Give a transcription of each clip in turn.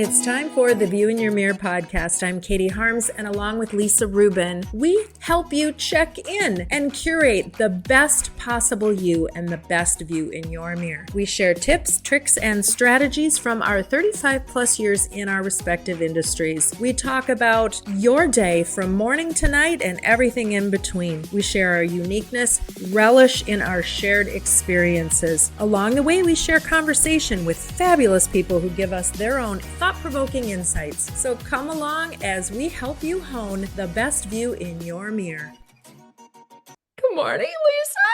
It's time for the View in Your Mirror podcast. I'm Katie Harms, and along with Lisa Rubin, we help you check in and curate the best possible you and the best view in your mirror. We share tips, tricks, and strategies from our 35 plus years in our respective industries. We talk about your day from morning to night and everything in between. We share our uniqueness, relish in our shared experiences. Along the way, we share conversation with fabulous people who give us their own thought-provoking insights. So come along as we help you hone the best view in your mirror. Good morning, Lisa.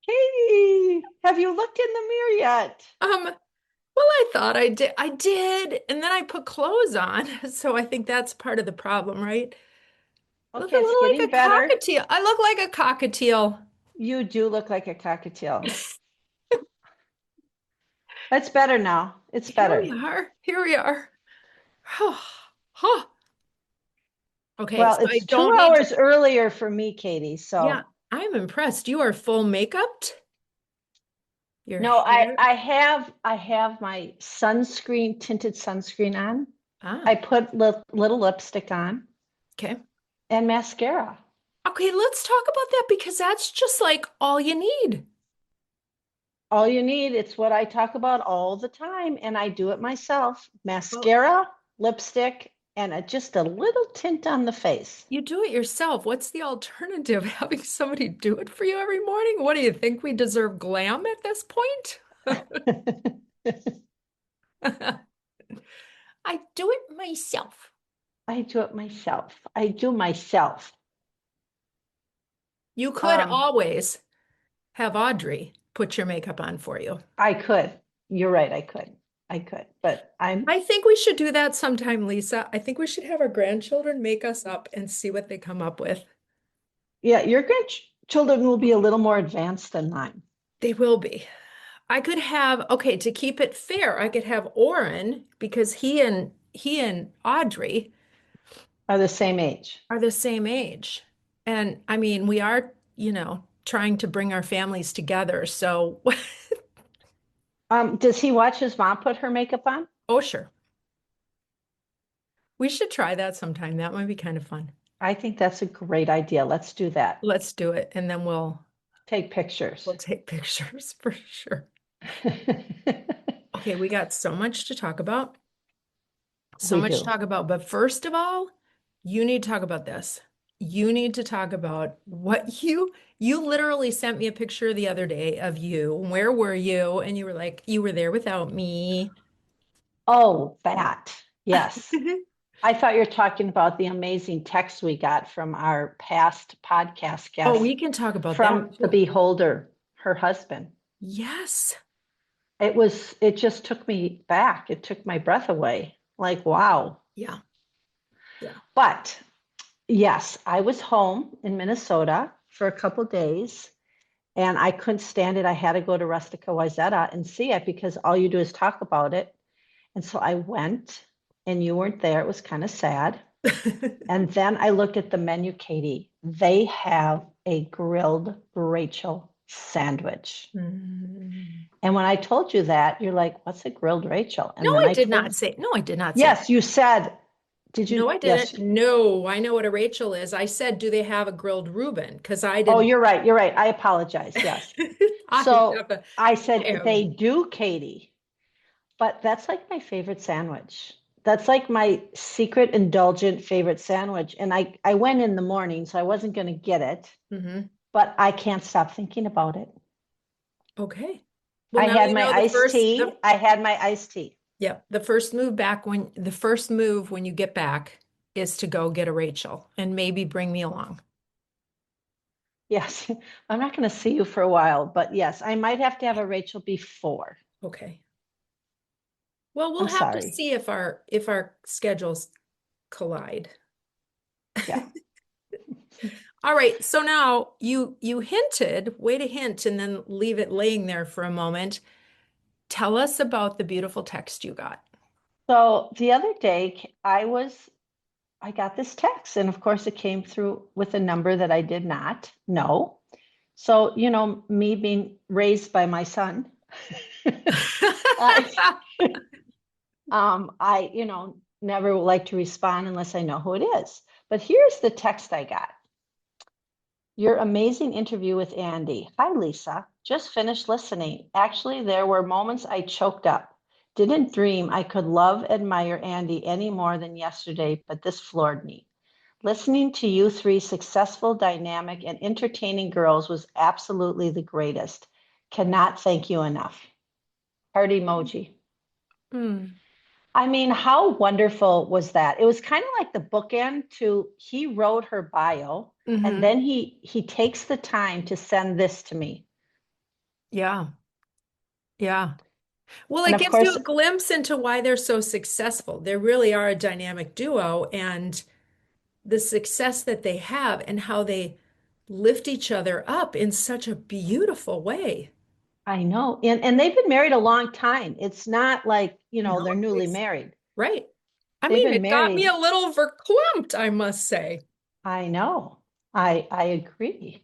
Katie, have you looked in the mirror yet? Well, I thought I did. And then I put clothes on. So I think that's part of the problem, right? Look Okay, a it's little getting like a better. cockatiel. I look like a cockatiel. You do look like a cockatiel. That's better now. It's Here we better. are. Here we are. Huh. Okay, Well, so I it's two don't need to. hours earlier for me, Katie. Yeah, So I'm impressed. You are full makeup. Your no, hair. I have my sunscreen, tinted sunscreen on. Ah, I put little lipstick on okay. and mascara. Okay, let's talk about that because that's just like all you need. All you need, it's what I talk about all the time, and I do it myself. Well, Mascara, lipstick, and just a little tint on the face. you do it yourself. What's the alternative? Having somebody do it for you every morning? What do you think? We deserve glam at this point? I do it myself. I do it myself. I do myself. You could always have Audrey put your makeup on for you. I could. You're right. I could, but I think we should do that sometime, Lisa. I think we should have our grandchildren make us up and see what they come up with. yeah, your grandchildren will be a little more advanced than mine. They will be. I could have, okay, to keep it fair, I could have Oren because he and Audrey Are the same age. are the same age. And I mean, we are, trying to bring our families together. So, Does he watch his mom put her makeup on? oh, sure. We should try that sometime. That might be kind of fun. I think that's a great idea. Let's do that. Let's do it. And then we'll Take pictures. take pictures for sure. Okay, we got so much to talk about. So We much to do. talk about. But first of all, you need to talk about this. You need to talk about what you literally sent me a picture the other day of you. Where were you? And you were like, you were there without me. Oh, that. Yes. I thought you were talking about the amazing text we got from our past podcast guest. Oh, we can talk about from that the too. beholder, her husband. Yes. It just took me back. It took my breath away. Like, wow. Yeah. Yeah. But yes, I was home in Minnesota for a couple days and I couldn't stand it. I had to go to Rustica Wayzata and see it because all you do is talk about it. And so I went and you weren't there. It was kind of sad. And then I looked at the menu, Katie. They have a grilled Rachel sandwich. And when I told you that, you're like, what's a grilled Rachel? And No, then I did not say. No, I did not say. Yes, you said. Did you? No, I Yes. didn't. No, I know what a Rachel is. I said, do they have a grilled Reuben? Because I Oh, didn't. you're right. You're right. I apologize. Yes. So I said they do, Katie. But that's like my favorite sandwich. That's like my secret indulgent favorite sandwich. And I went in the morning, so I wasn't going to get it. But I can't stop thinking about it. Okay. Well, I now had you my know the iced first. tea. I had my iced tea. Yeah, the first move when you get back is to go get a Rachel and maybe bring me along. Yes. I'm not going to see you for a while, but yes, I might have to have a Rachel before. Okay. Well, we'll I'm have to sorry. see if our schedules collide. Yeah. All right. So now you hinted, way to hint and then leave it laying there for a moment. Tell us about the beautiful text you got. So the other day I got this text and of course it came through with a number that I did not know. So, me being raised by my son, I, I, never like to respond unless I know who it is. But here's the text I got. Your amazing interview with Andy. Hi, Lisa. Just finished listening. Actually, there were moments I choked up. Didn't dream I could love, admire Andy any more than yesterday, but this floored me. Listening to you three successful, dynamic, and entertaining girls was absolutely the greatest. Cannot thank you enough. Heart emoji. Mm. I mean, how wonderful was that? It was kind of like the bookend to he wrote her bio and Hmm. then he takes the time to send this to me. Yeah. Yeah. Well, And it of gives you course, a glimpse into why they're so successful. They really are a dynamic duo, and the success that they have and how they lift each other up in such a beautiful way. I know. And they've been married a long time. It's not like, No, they're newly it's married. right. I They've mean, been it got me married. a little verklempt, I must say. I know. I agree.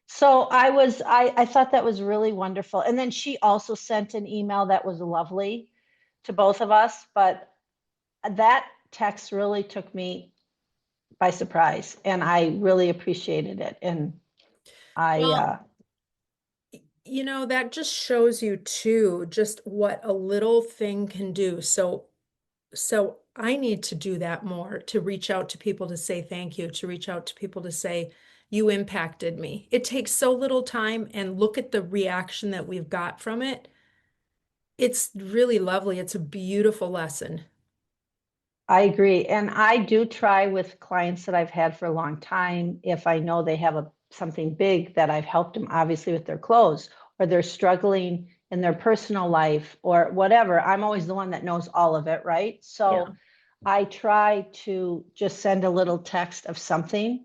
So I thought that was really wonderful. And then she also sent an email that was lovely to both of us, but that text really took me by surprise and I really appreciated it. And I, Well, that just shows you too, just what a little thing can do. So I need to do that more, to reach out to people to say thank you, to reach out to people to say, you impacted me. It takes so little time, and look at the reaction that we've got from it. It's really lovely. It's a beautiful lesson. I agree. And I do try with clients that I've had for a long time, if I know they have something big that I've helped them obviously with their clothes or they're struggling in their personal life or whatever, I'm always the one that knows all of it, right? Yeah. So I try to just send a little text of something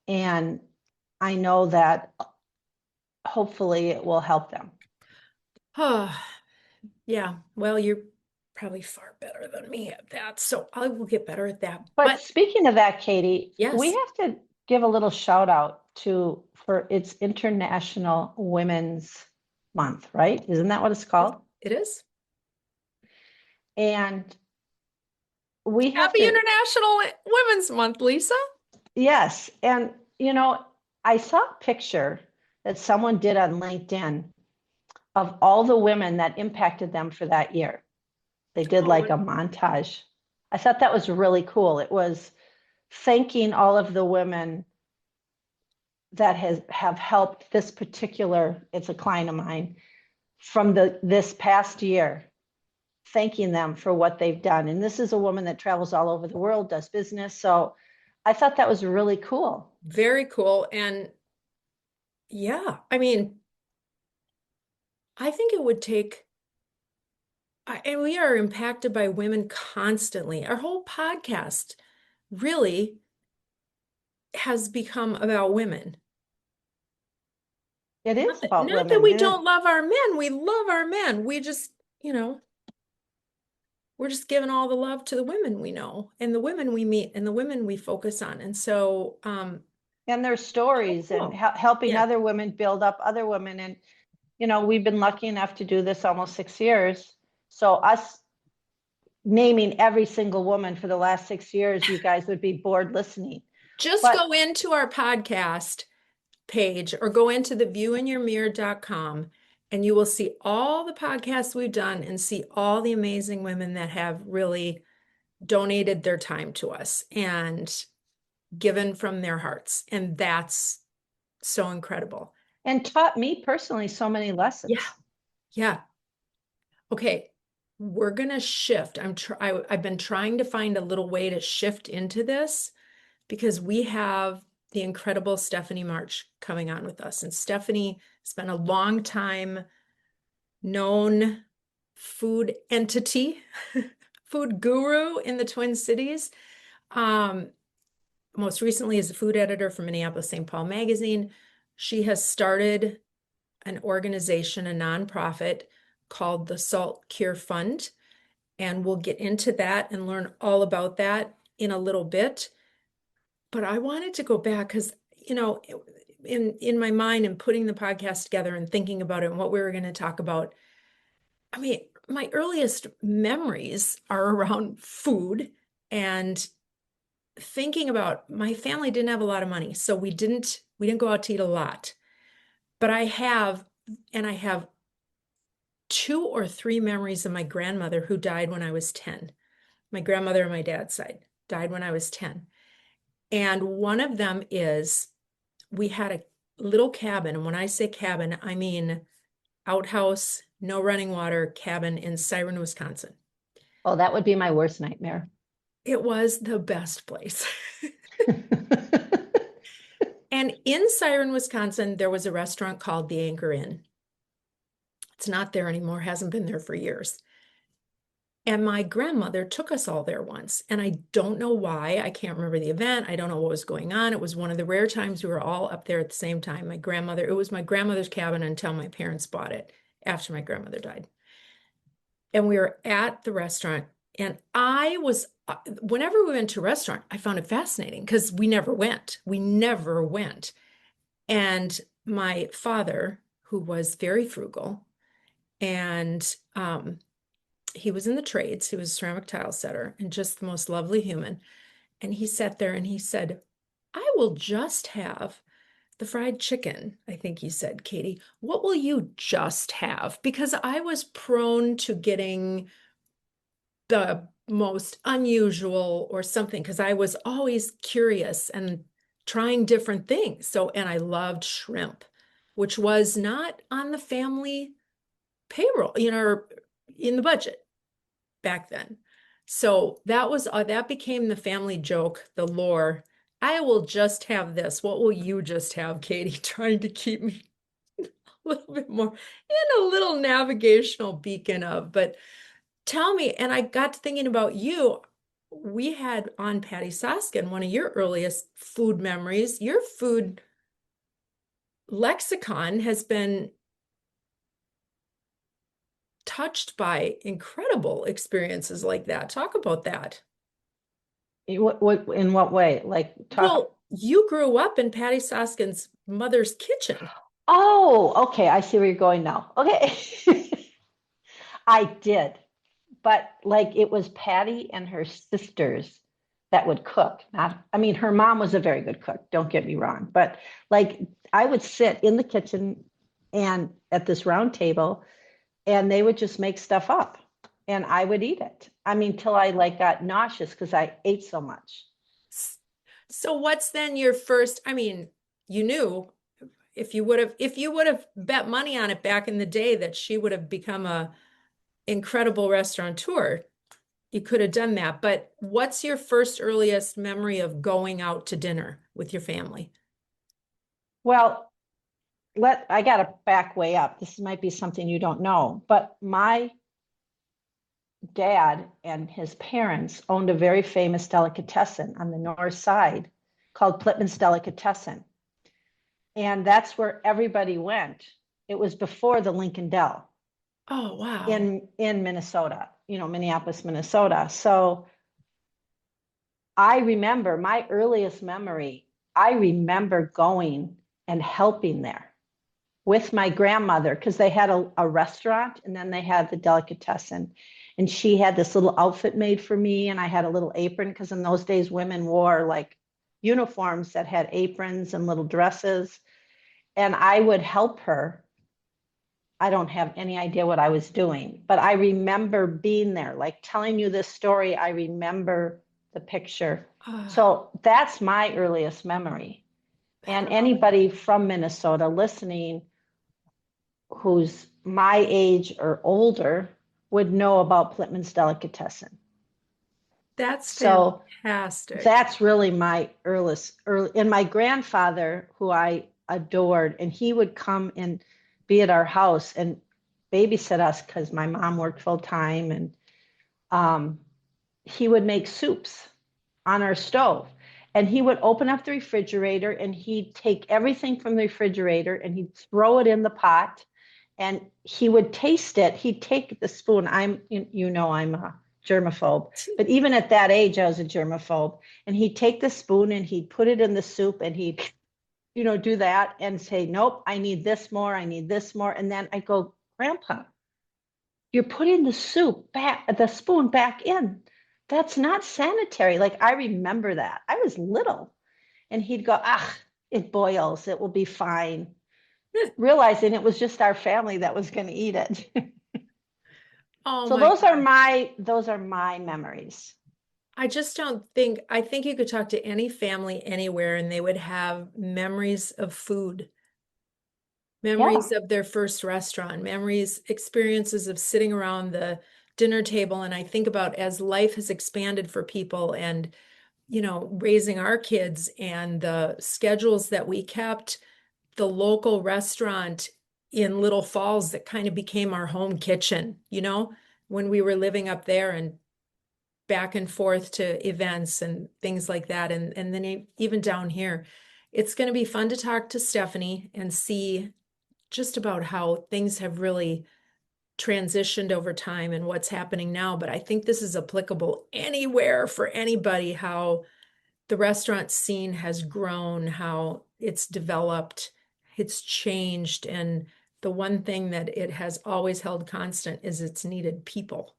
and I know that hopefully it will help them. Oh, yeah. Well, you're probably far better than me at that. So I will get better at that. But But speaking of that, Katie, we yes, have to give a little shout out for its International Women's Month, right? Isn't that what it's called? it is. And we have Happy to, International Women's Month, Lisa. yes. And, I saw a picture that someone did on LinkedIn of all the women that impacted them for that year. They did Oh, like a montage. I thought that was really cool. It was thanking all of the women that have helped this particular, it's a client of mine, from this past year, thanking them for what they've done. And this is a woman that travels all over the world, does business. So I thought that was really cool. very cool. And yeah, I mean, I think it would take, and we are impacted by women constantly. Our whole podcast really has become about women. It Not is that, about not that women. we And don't love our men. We love our men. We just, we're just giving all the love to the women we know and the women we meet and the women we focus on. And so, and their stories and cool. helping Yeah. other women build up other women. And, we've been lucky enough to do this almost 6 years. So us naming every single woman for the last 6 years, you guys would be bored listening. Just But go into our podcast page or go into the viewinyourmirror.com and you will see all the podcasts we've done and see all the amazing women that have really donated their time to us and given from their hearts. And that's so incredible. and taught me personally so many Yeah. lessons. Yeah. Okay. We're gonna shift. I've been trying to find a little way to shift into this because we have the incredible Stephanie March coming on with us. And Stephanie has been a long time known food entity, food guru in the Twin Cities. Um, Most recently as a food editor for Minneapolis St. Paul magazine. She has started an organization, a nonprofit called the Salt Cure Fund. And we'll get into that and learn all about that in a little bit. But I wanted to go back because, in my mind and putting the podcast together and thinking about it and what we were going to talk about, I mean, my earliest memories are around food and thinking about my family didn't have a lot of money, so we didn't go out to eat a lot. But I have two or three memories of my grandmother who died when I was 10. My grandmother on my dad's side died when I was 10. And one of them is we had a little cabin. And when I say cabin, I mean outhouse, no running water cabin in Siren, Wisconsin. Oh, that would be my worst nightmare. It was the best place. And in Siren, Wisconsin, there was a restaurant called the Anchor Inn. It's not there anymore, hasn't been there for years. And my grandmother took us all there once. And I don't know why. I can't remember the event. I don't know what was going on. It was one of the rare times we were all up there at the same time. It was my grandmother's cabin until my parents bought it after my grandmother died. And we were at the restaurant. And whenever we went to a restaurant, I found it fascinating because we never went. We never went. And my father, who was very frugal, and he was in the trades. He was a ceramic tile setter and just the most lovely human. And he sat there and he said, I will just have the fried chicken. I think he said, Katie, what will you just have? Because I was prone to getting the most unusual or something because I was always curious and trying different things. And I loved shrimp, which was not on the family payroll, or in the budget back then. So that became the family joke, the lore. I will just have this. What will you just have, Katie? Trying to keep me a little bit more in a little navigational beacon of, but tell me, and I got to thinking about you. We had on Patty Soskin, one of your earliest food memories. Your food lexicon has been touched by incredible experiences like that. Talk about that. What, in what way? Like Well, you grew up in Patty Soskin's mother's kitchen. Oh, okay. I see where you're going now. Okay. I did, but like it was Patty and her sisters that would cook. I mean, her mom was a very good cook, don't get me wrong, but like I would sit in the kitchen and at this round table and they would just make stuff up and I would eat it. I mean, till I like got nauseous because I ate so much. So what's then your first, I mean, you knew if you would have bet money on it back in the day that she would have become a incredible restaurateur, you could have done that. But what's your first earliest memory of going out to dinner with your family? Well, I got to back way up. This might be something you don't know, but my dad and his parents owned a very famous delicatessen on the north side called Plitman's Delicatessen. And that's where everybody went. It was before the Lincoln Dell. Oh, wow. In Minnesota, Minneapolis, Minnesota. So I remember my earliest memory, I remember going and helping there with my grandmother because they had a restaurant and then they had the delicatessen. And she had this little outfit made for me and I had a little apron because in those days women wore like uniforms that had aprons and little dresses. And I would help her. I don't have any idea what I was doing, but I remember being there, like telling you this story. I remember the picture. So that's my earliest memory. And anybody from Minnesota listening who's my age or older would know about Plitman's Delicatessen. That's so fantastic. That's really my early, and my grandfather, who I adored, and he would come and be at our house and babysit us because my mom worked full time, and he would make soups on our stove. And he would open up the refrigerator and he'd take everything from the refrigerator and he'd throw it in the pot and he would taste it. He'd take the spoon. I'm a germaphobe, but even at that age, I was a germaphobe. And he'd take the spoon and he'd put it in the soup and he'd, do that and say, nope, I need this more. I need this more. And then I go, Grandpa, you're putting the soup back, the spoon back in. That's not sanitary. Like I remember that. I was little and he'd go, ah, it boils. It will be fine. Realizing it was just our family that was going to eat it. Oh So my those are my memories. I just don't think, I think you could talk to any family anywhere and they would have memories of food, Yeah. memories of their first restaurant, memories, experiences of sitting around the dinner table. And I think about as life has expanded for people and, raising our kids and the schedules that we kept, the local restaurant in Little Falls that kind of became our home kitchen, when we were living up there and back and forth to events and things like that. And then even down here, it's going to be fun to talk to Stephanie and see just about how things have really transitioned over time and what's happening now. But I think this is applicable anywhere for anybody, how the restaurant scene has grown, how it's developed, it's changed. And the one thing that it has always held constant is it's needed people.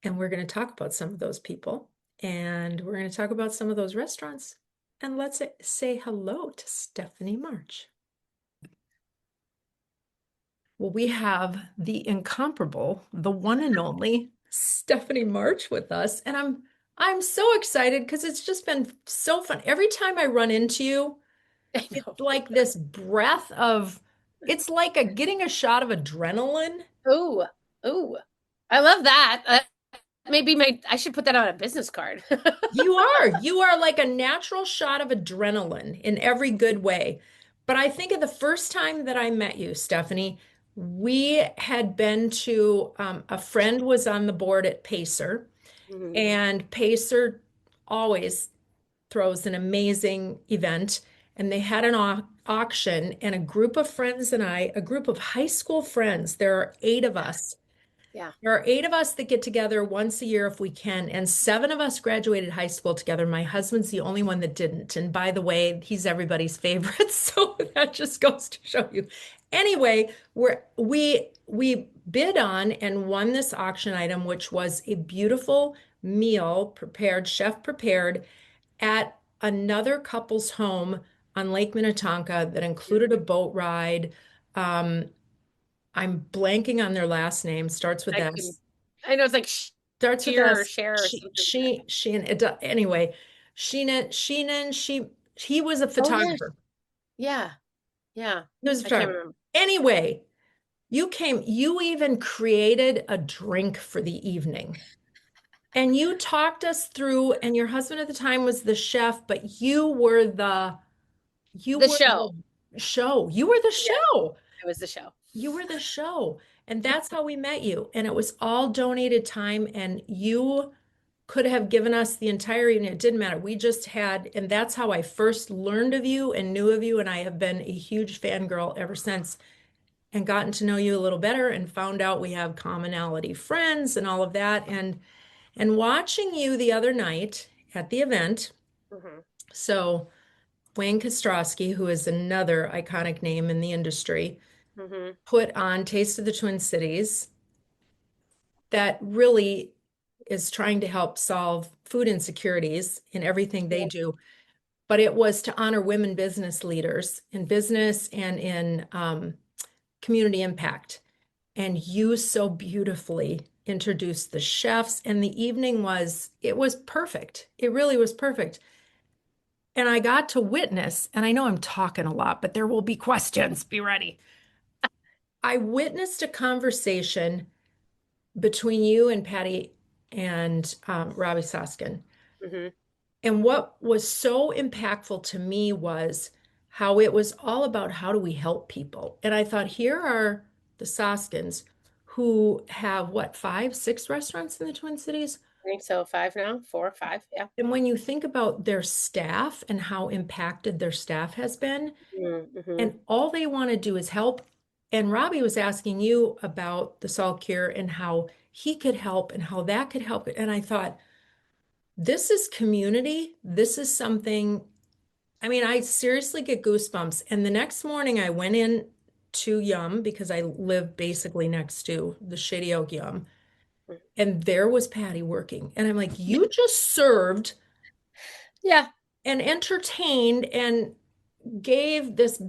And we're going to talk about some of those people. And we're going to talk about some of those restaurants. And let's say hello to Stephanie March. Well, we have the incomparable, the one and only Stephanie March with us. And I'm so excited because it's just been so fun. Every time I run into you, I it's know. like this breath of, it's like getting a shot of adrenaline. Ooh, ooh. I love that. Maybe I should put that on a business card. You are like a natural shot of adrenaline in every good way. But I think of the first time that I met you, Stephanie, we had been to, a friend was on the board at Pacer, Mhm. and Pacer always throws an amazing event. And they had an auction, and a group of friends and I, a group of high school friends, there are 8 of us. Yeah. There are 8 of us that get together once a year if we can, and 7 of us graduated high school together. My husband's the only one that didn't. And by the way, he's everybody's favorite, so that just goes to show you. Anyway, we bid on and won this auction item, which was a beautiful meal prepared, chef prepared, at another couple's home on Lake Minnetonka that included a boat ride. Um, I'm blanking on their last name, starts with I can S. I know it's like Starts with shear or S. share or something. Anyway, he was a Oh yeah. photographer. Yeah. Yeah. He was a I can't photographer. remember. Anyway, you even created a drink for the evening. And you talked us through, and your husband at the time was the chef, but you The were show. the show. You were the Yeah, show. it was the show. You were the show. And that's how we met you. And it was all donated time. And you could have given us the entire evening. It didn't matter. We just had, and that's how I first learned of you and knew of you. And I have been a huge fangirl ever since and gotten to know you a little better and found out we have commonality friends and all of that. And watching you the other night at the event. Hmm. So Wayne Kostrowski, who is another iconic name in the industry, Hmm. put on Taste of the Twin Cities that really is trying to help solve food insecurities in everything they Yeah. do. But it was to honor women business leaders in business and in community impact. And you so beautifully introduced the chefs, and the evening it was perfect. It really was perfect. And I got to witness, and I know I'm talking a lot, but there will be questions. Be ready. I witnessed a conversation between you and Patty and Robbie Soskin. Hmm. And what was so impactful to me was how it was all about how do we help people. And I thought, here are the Soskins who have what, 5, 6 restaurants in the Twin Cities? I think so. 5 now, 4, 5. Yeah. And when you think about their staff and how impacted their staff has been, Mm-hmm. and all they want to do is help. And Robbie was asking you about the salt cure and how he could help and how that could help. And I thought, this is community. This is something, I mean, I seriously get goosebumps. And the next morning I went in to Yum because I live basically next to the Shady Oak Yum. And there was Patty working. And I'm like, you just served Yeah. and entertained and gave this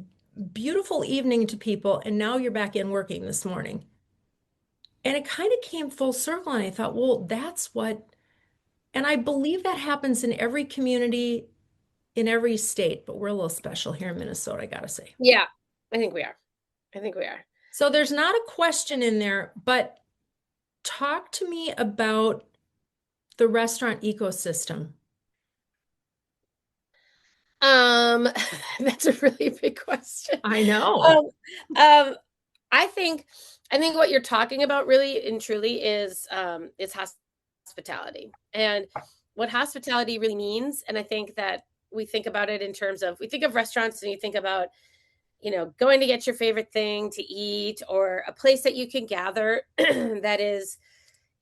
beautiful evening to people. And now you're back in working this morning. And it kind of came full circle. And I thought, well, that's what, and I believe that happens in every community, in every state, but we're a little special here in Minnesota, I gotta say. Yeah. I think we are. I think we are. So there's not a question in there, but talk to me about the restaurant ecosystem. That's a really big question. I know. I think what you're talking about really and truly is hospitality and what hospitality really means. And I think that we think about it in terms of, we think of restaurants and you think about, going to get your favorite thing to eat or a place that you can gather that is,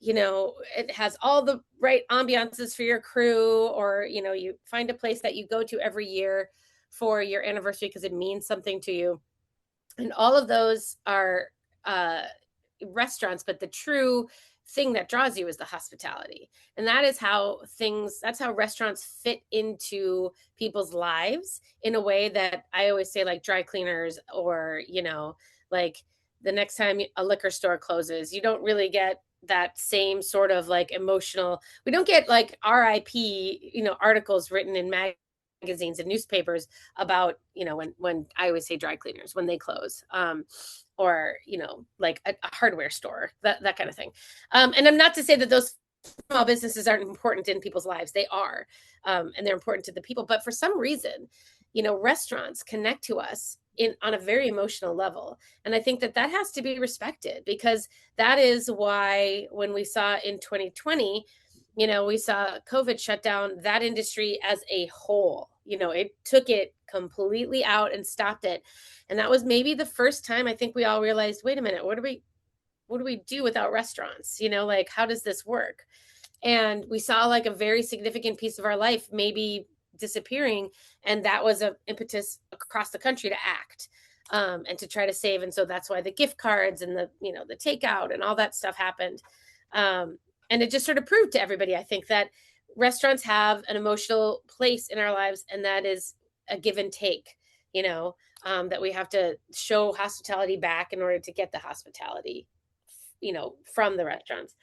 it has all the right ambiances for your crew, or, you find a place that you go to every year for your anniversary because it means something to you. And all of those are restaurants, but the true thing that draws you is the hospitality. And that is that's how restaurants fit into people's lives in a way that I always say, like dry cleaners, or, like the next time a liquor store closes, you don't really get that same sort of like emotional, we don't get like RIP, articles written in magazines and newspapers about, when I always say dry cleaners, when they close, or, like a hardware store, that kind of thing. And I'm not to say that those small businesses aren't important in people's lives. They are, and they're important to the people. But for some reason, restaurants connect to us on a very emotional level. And I think that has to be respected, because that is why when we saw in 2020, we saw COVID shut down that industry as a whole. It took it completely out and stopped it. And that was maybe the first time I think we all realized, wait a minute, what do we do without restaurants? Like, how does this work? And we saw like a very significant piece of our life maybe disappearing. And that was an impetus across the country to act, and to try to save. And so that's why the gift cards and the takeout and all that stuff happened. And it just sort of proved to everybody, I think, that restaurants have an emotional place in our lives, and that is a give and take, that we have to show hospitality back in order to get the hospitality, from the restaurants.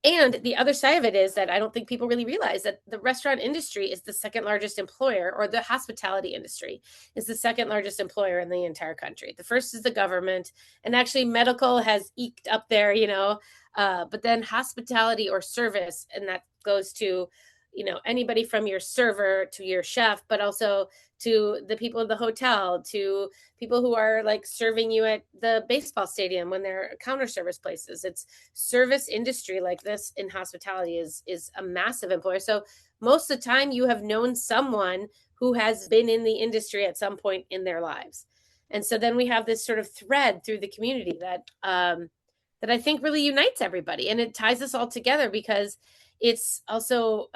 And the other side of it is that I don't think people really realize that the restaurant industry is the second largest employer, or the hospitality industry is the second largest employer in the entire country. The first is the government, and actually medical has eked up there, but then hospitality or service, and that goes to, anybody from your server to your chef, but also to the people in the hotel, to people who are like serving you at the baseball stadium when they're counter service places. It's service industry like this in hospitality is a massive employer. So most of the time you have known someone who has been in the industry at some point in their lives. And so then we have this sort of thread through the community that I think really unites everybody, and it ties us all together, because it's also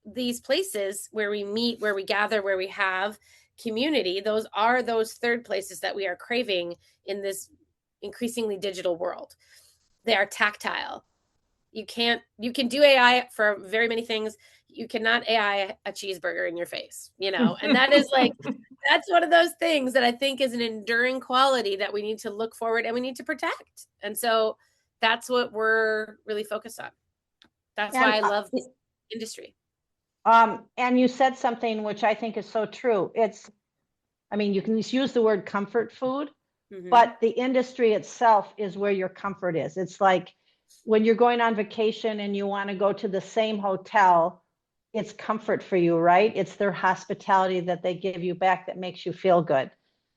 these places where we meet, where we gather, where we have community. Those are those third places that we are craving in this increasingly digital world. They are tactile. You can do AI for very many things. You cannot AI a cheeseburger in your face, and that is like, that's one of those things that I think is an enduring quality that we need to look forward and we need to protect. And so that's what we're really focused on. That's why I love this industry. And you said something which I think is so true. You can just use the word comfort food, but the industry itself is where your comfort is. It's like when you're going on vacation and you want to go to the same hotel, it's comfort for you, right? It's their hospitality that they give you back that makes you feel good.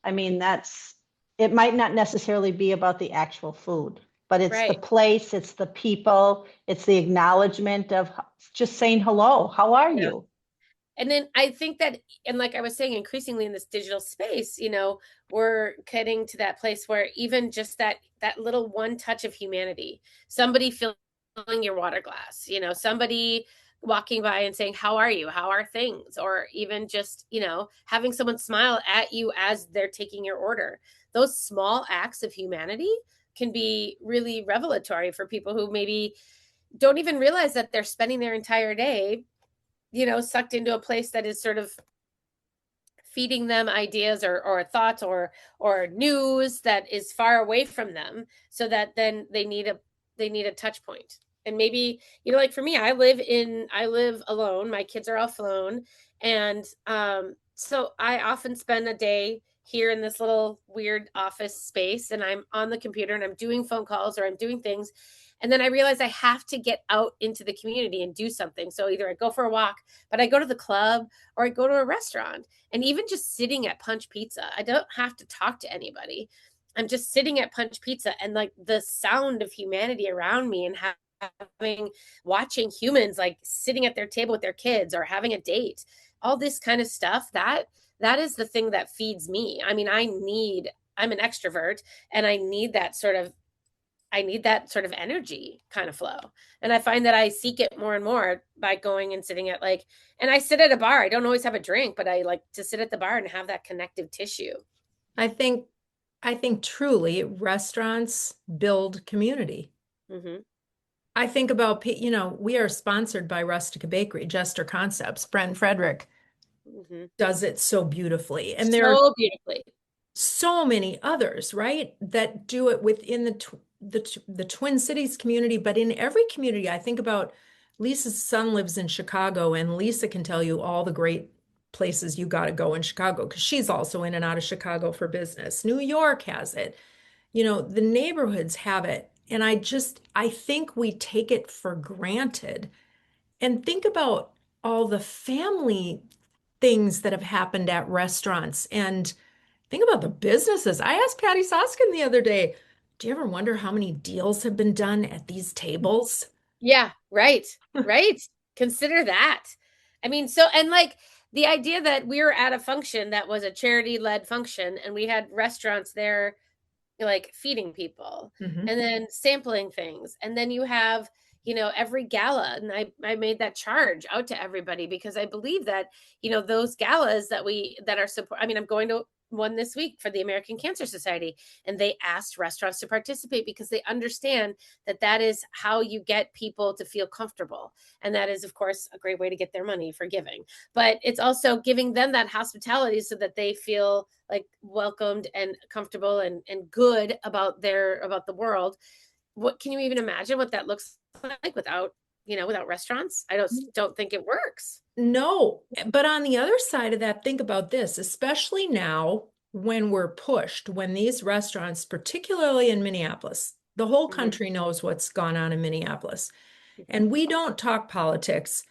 It might not necessarily be about the actual food, but it's right. The place, it's the people, it's the acknowledgement of just saying hello. How are you? And then I think that, and like I was saying, increasingly in this digital space, we're getting to that place where even just that little one touch of humanity, somebody filling your water glass, somebody walking by and saying, how are you? How are things? Or even just, having someone smile at you as they're taking your order. Those small acts of humanity can be really revelatory for people who maybe don't even realize that they're spending their entire day, sucked into a place that is sort of feeding them ideas or thoughts or news that is far away from them, so that then they need a touch point. And maybe, like for me, I live alone. My kids are all flown. And so I often spend a day here in this little weird office space, and I'm on the computer and I'm doing phone calls or I'm doing things. And then I realize I have to get out into the community and do something. So either I go for a walk, but I go to the club, or I go to a restaurant. And even just sitting at Punch Pizza, I don't have to talk to anybody. I'm just sitting at Punch Pizza, and like the sound of humanity around me, and watching humans like sitting at their table with their kids or having a date, all this kind of stuff, that is the thing that feeds me. I mean, I'm an extrovert, and I need that sort of energy kind of flow. And I find that I seek it more and more by going and sitting at and I sit at a bar. I don't always have a drink, but I like to sit at the bar and have that connective tissue. I think truly restaurants build community. Mm-hmm. I think about, we are sponsored by Rustica Bakery, Jester Concepts. Brent Frederick does it so beautifully. And there are so many others, right, that do it within the Twin Cities community, but in every community. I think about Lisa's son lives in Chicago, and Lisa can tell you all the great places you got to go in Chicago, because she's also in and out of Chicago for business. New York has it. The neighborhoods have it. And I think we take it for granted. And think about all the family things that have happened at restaurants, and think about the businesses. I asked Patty Soskin the other day, do you ever wonder how many deals have been done at these tables? Yeah, right. Consider that. I mean, and like the idea that we were at a function that was a charity-led function, and we had restaurants there like feeding people and then sampling things. And then you have, every gala. And I made that charge out to everybody, because I believe that, those galas that are support. I mean, I'm going to one this week for the American Cancer Society, and they asked restaurants to participate because they understand that is how you get people to feel comfortable. And that is, of course, a great way to get their money for giving. But it's also giving them that hospitality so that they feel like welcomed and comfortable and good about the world. What can you even imagine what that looks like without restaurants? I don't think it works. No, but on the other side of that, think about this, especially now when we're pushed, when these restaurants, particularly in Minneapolis, the whole country knows what's gone on in Minneapolis. And we don't talk politics,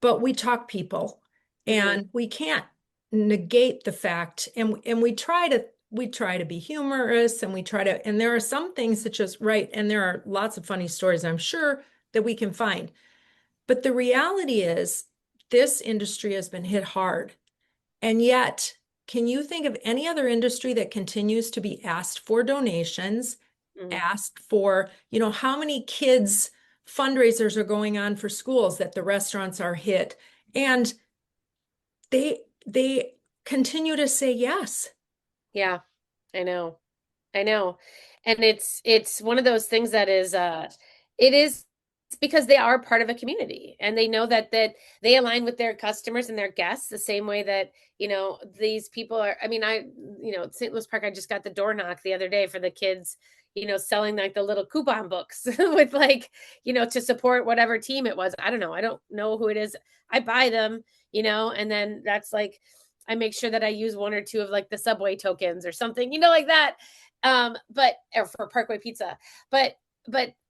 but we talk people. And we can't negate the fact, and we try to be humorous, and and there are some things that just right, and there are lots of funny stories, I'm sure, that we can find. But the reality is, this industry has been hit hard. And yet, can you think of any other industry that continues to be asked for donations, asked for, how many kids fundraisers are going on for schools that the restaurants are hit? And they continue to say yes. Yeah, I know. And it's one of those things that is, it is because they are part of a community, and they know that they align with their customers and their guests the same way that, these people are. I mean, St. Louis Park, I just got the door knock the other day for the kids, selling like the little coupon books with to support whatever team it was. I don't know who it is. I buy them, and then that's like, I make sure that I use one or two of like the Subway tokens or something, like that. Or for Parkway Pizza, but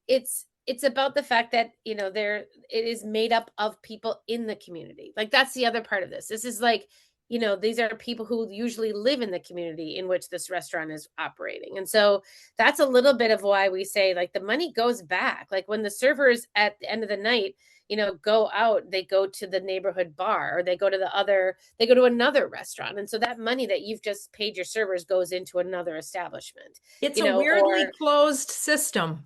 it's about the fact that, it is made up of people in the community. Like, that's the other part of this. This is like, these are people who usually live in the community in which this restaurant is operating. And so that's a little bit of why we say, like, the money goes back. Like, when the servers at the end of the night, go out, they go to the neighborhood bar, or they go to another restaurant. And so that money that you've just paid your servers goes into another establishment. It's a weirdly closed system.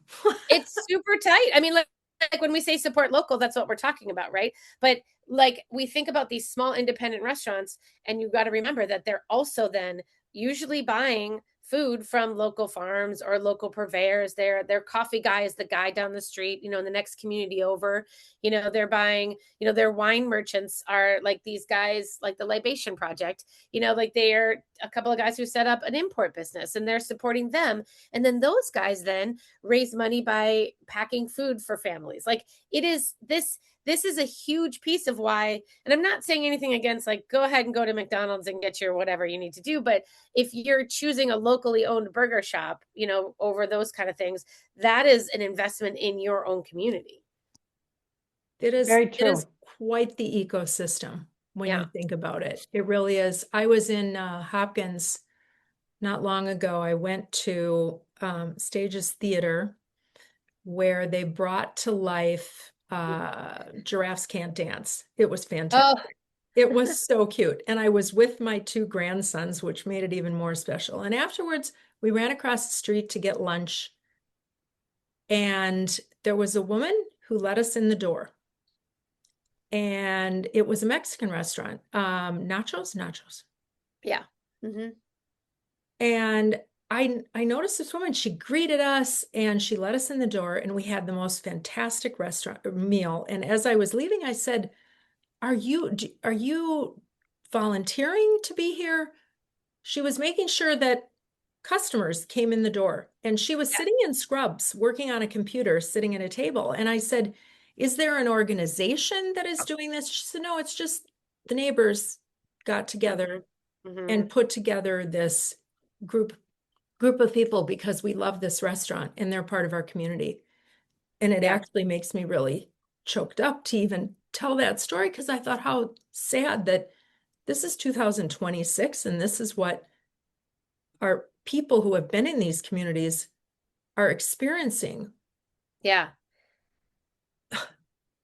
It's super tight. I mean, like when we say support local, that's what we're talking about, right? But like we think about these small independent restaurants, and you've got to remember that they're also then usually buying food from local farms or local purveyors. Their coffee guy is the guy down the street, in the next community over. They're buying, their wine merchants are like these guys, like the Libation Project, like they are a couple of guys who set up an import business and they're supporting them. And then those guys then raise money by packing food for families. Like it is this is a huge piece of why, and I'm not saying anything against like, go ahead and go to McDonald's and get your whatever you need to do. But if you're choosing a locally owned burger shop, over those kind of things, that is an investment in your own community. It is, Very it true. is quite the ecosystem when Yeah. you think about it. It really is. I was in Hopkins not long ago. I went to Stages Theater where they brought to life Giraffes Can't Dance. It was fantastic. It was so cute. And I was with my two grandsons, which made it even more special. And afterwards, we ran across the street to get lunch. And there was a woman who let us in the door. And it was a Mexican restaurant. Nachos. Yeah. Mm-hmm. And I noticed this woman, she greeted us and she let us in the door, and we had the most fantastic restaurant meal. And as I was leaving, I said, are you volunteering to be here? She was making sure that customers came in the door, and she was sitting in scrubs, working on a computer, sitting at a table. And I said, is there an organization that is doing this? She said, no, it's just the neighbors got together and put together this group of people because we love this restaurant and they're part of our community. And it actually makes me really choked up to even tell that story, because I thought how sad that this is 2026 and this is what our people who have been in these communities are experiencing. Yeah.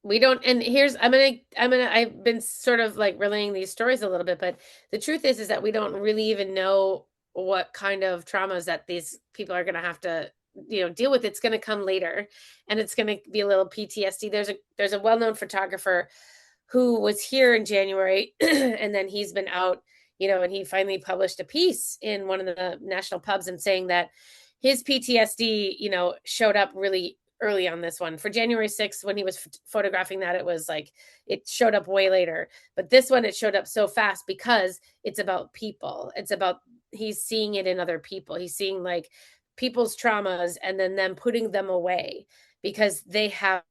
We don't, and here's, I've been sort of like relaying these stories a little bit, but the truth is that we don't really even know what kind of traumas that these people are going to have to, deal with. It's going to come later, and it's going to be a little PTSD. There's a well-known photographer who was here in January and then he's been out, and he finally published a piece in one of the national pubs and saying that his PTSD, showed up really early on this one. For January 6th, when he was photographing that, it was like, it showed up way later. But this one, it showed up so fast because it's about people. It's about, he's seeing it in other people. He's seeing like people's traumas and then them putting them away because they have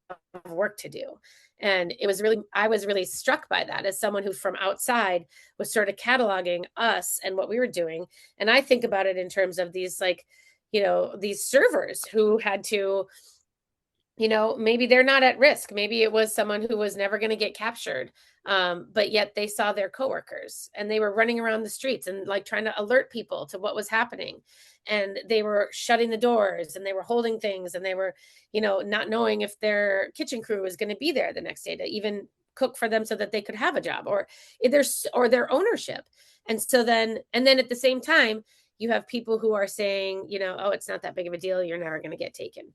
work to do. And I was really struck by that as someone who from outside was sort of cataloging us and what we were doing. And I think about it in terms of these, like, these servers who had to, maybe they're not at risk. Maybe it was someone who was never going to get captured. But yet they saw their coworkers and they were running around the streets and like trying to alert people to what was happening. And they were shutting the doors and they were holding things and they were, not knowing if their kitchen crew was going to be there the next day to even cook for them so that they could have a job or their ownership. And then at the same time, you have people who are saying, oh, it's not that big of a deal. You're never going to get taken.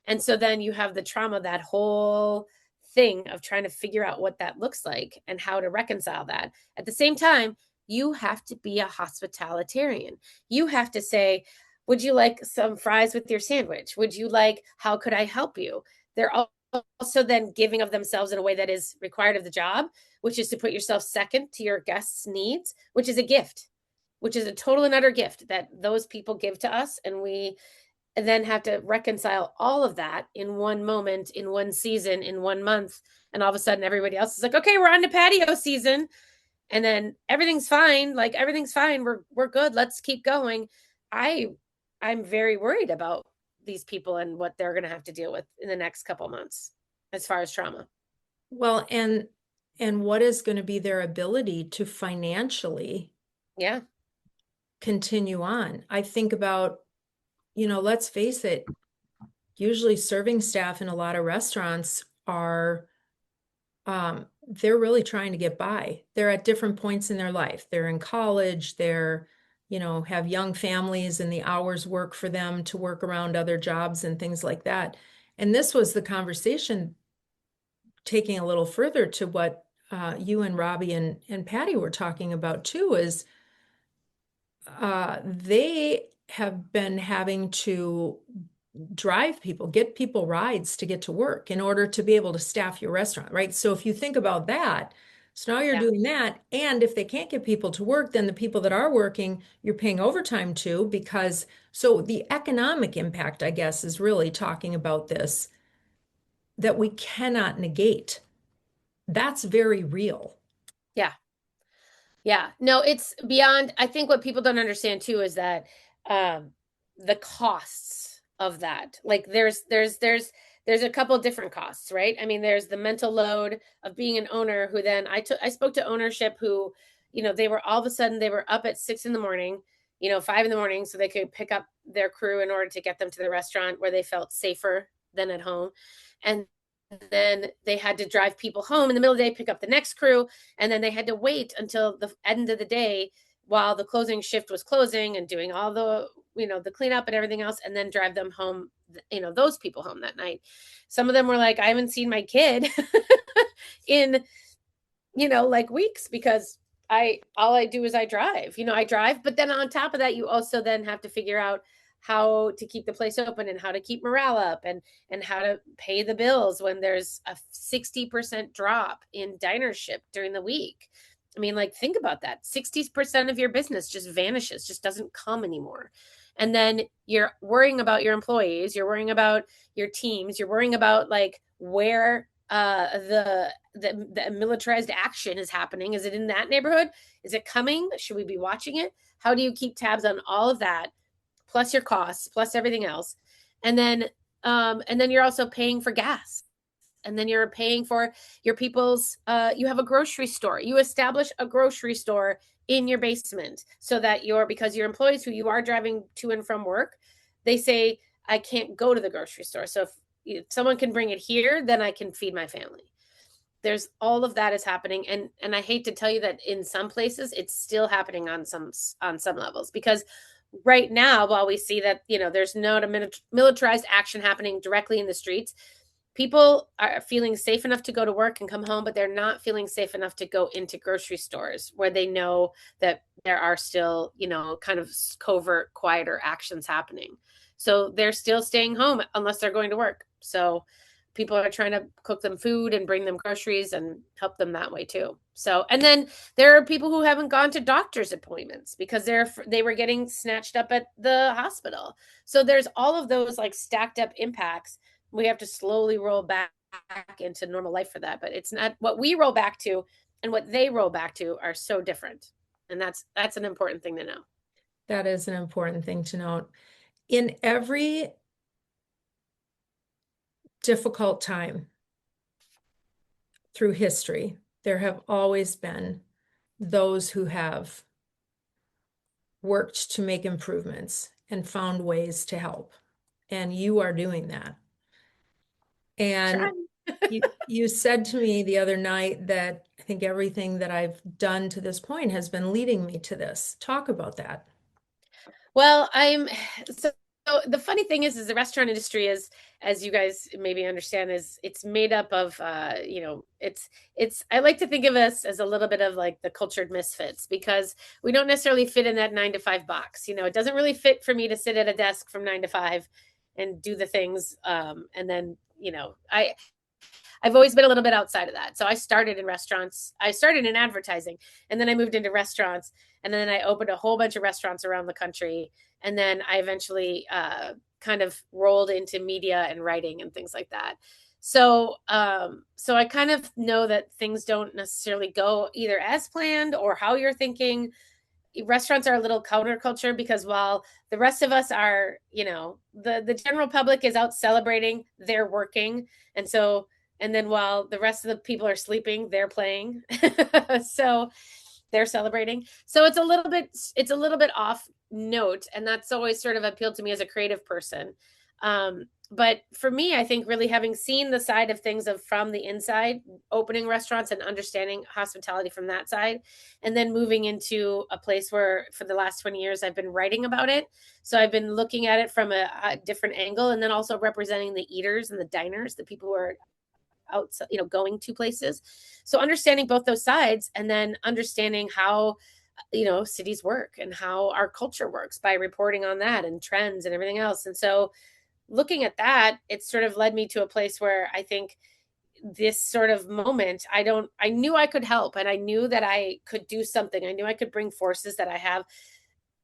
And so then you have the trauma, that whole thing of trying to figure out what that looks like and how to reconcile that. At the same time, you have to be a hospitalitarian. You have to say, would you like some fries with your sandwich? Would you like, how could I help you? They're also then giving of themselves in a way that is required of the job, which is to put yourself second to your guests' needs, which is a gift, which is a total and utter gift that those people give to us. And we then have to reconcile all of that in one moment, in one season, in 1 month. And all of a sudden everybody else is like, okay, we're on to patio season. And then everything's fine. Like everything's fine. We're good. Let's keep going. I'm very worried about these people and what they're going to have to deal with in the next couple months as far as trauma. Well, and what is going to be their ability to financially continue on? I think about, let's face it, usually serving staff in a lot of restaurants are, they're really trying to get by. They're at different points in their life. They're in college, they're, have young families and the hours work for them to work around other jobs and things like that. And this was the conversation taking a little further to what you and Robbie and Patty were talking about too, is they have been having to drive people, get people rides to get to work in order to be able to staff your restaurant, right? So if you think about that, so now you're doing that. And if they can't get people to work, then the people that are working, you're paying overtime to, because so the economic impact, I guess, is really talking about this that we cannot negate. That's very real. Yeah. Yeah. No, it's beyond. I think what people don't understand too is that the costs of that. Like there's a couple different costs, right? I mean, there's the mental load of being an owner who then I spoke to ownership who, they were all of a sudden they were up at 6 a.m, 5 a.m, so they could pick up their crew in order to get them to the restaurant where they felt safer than at home. And then they had to drive people home in the middle of the day, pick up the next crew, and then they had to wait until the end of the day while the closing shift was closing and doing all the the cleanup and everything else, and then drive them home, those people home that night. Some of them were like, I haven't seen my kid in like weeks, because all I do is I drive. But then on top of that, you also then have to figure out how to keep the place open and how to keep morale up and how to pay the bills when there's a 60% drop in dinership during the week. I mean, like, think about that. 60% of your business just vanishes, just doesn't come anymore. And then you're worrying about your employees, you're worrying about your teams, you're worrying about like where the militarized action is happening. Is it in that neighborhood? Is it coming? Should we be watching it? How do you keep tabs on all of that, plus your costs, plus everything else? And then you're also paying for gas. And then you're paying for your people's, you have a grocery store. You establish a grocery store in your basement so that because your employees who you are driving to and from work, they say, I can't go to the grocery store. So if someone can bring it here, then I can feed my family. There's all of that is happening. And I hate to tell you that in some places, it's still happening on some levels, because right now, while we see that, there's not a militarized action happening directly in the streets, people are feeling safe enough to go to work and come home, but they're not feeling safe enough to go into grocery stores where they know that there are still, kind of covert, quieter actions happening. So they're still staying home unless they're going to work. So people are trying to cook them food and bring them groceries and help them that way too. So, and then there are people who haven't gone to doctor's appointments because they were getting snatched up at the hospital. So there's all of those like stacked up impacts. We have to slowly roll back into normal life for that, but it's not what we roll back to, and what they roll back to are so different. And that's an important thing to know. That is an important thing to note. In every difficult time through history, there have always been those who have worked to make improvements and found ways to help. And you are doing that. And you said to me the other night that I think everything that I've done to this point has been leading me to this. Talk about that. Well, so the funny thing is the restaurant industry is, as you guys maybe understand, it's made up of, it's, I like to think of us as a little bit of like the cultured misfits, because we don't necessarily fit in that 9 to 5 box. It doesn't really fit for me to sit at a desk from 9 to 5 and do the things. And then, I've always been a little bit outside of that. So I started in restaurants. I started in advertising, and then I moved into restaurants, and then I opened a whole bunch of restaurants around the country. And then I eventually kind of rolled into media and writing and things like that. So I kind of know that things don't necessarily go either as planned or how you're thinking. Restaurants are a little counterculture, because while the rest of us are, the general public is out celebrating, they're working. And then while the rest of the people are sleeping, they're playing. So they're celebrating. So it's a little bit off note. And that's always sort of appealed to me as a creative person. But for me, I think really having seen the side of things from the inside, opening restaurants and understanding hospitality from that side, and then moving into a place where for the last 20 years, I've been writing about it. So I've been looking at it from a different angle, and then also representing the eaters and the diners, the people who are outside, going to places. So understanding both those sides, and then understanding how, cities work and how our culture works by reporting on that and trends and everything else. And so looking at that, it sort of led me to a place where I think this sort of moment, I knew I could help, and I knew that I could do something. I knew I could bring forces that I have,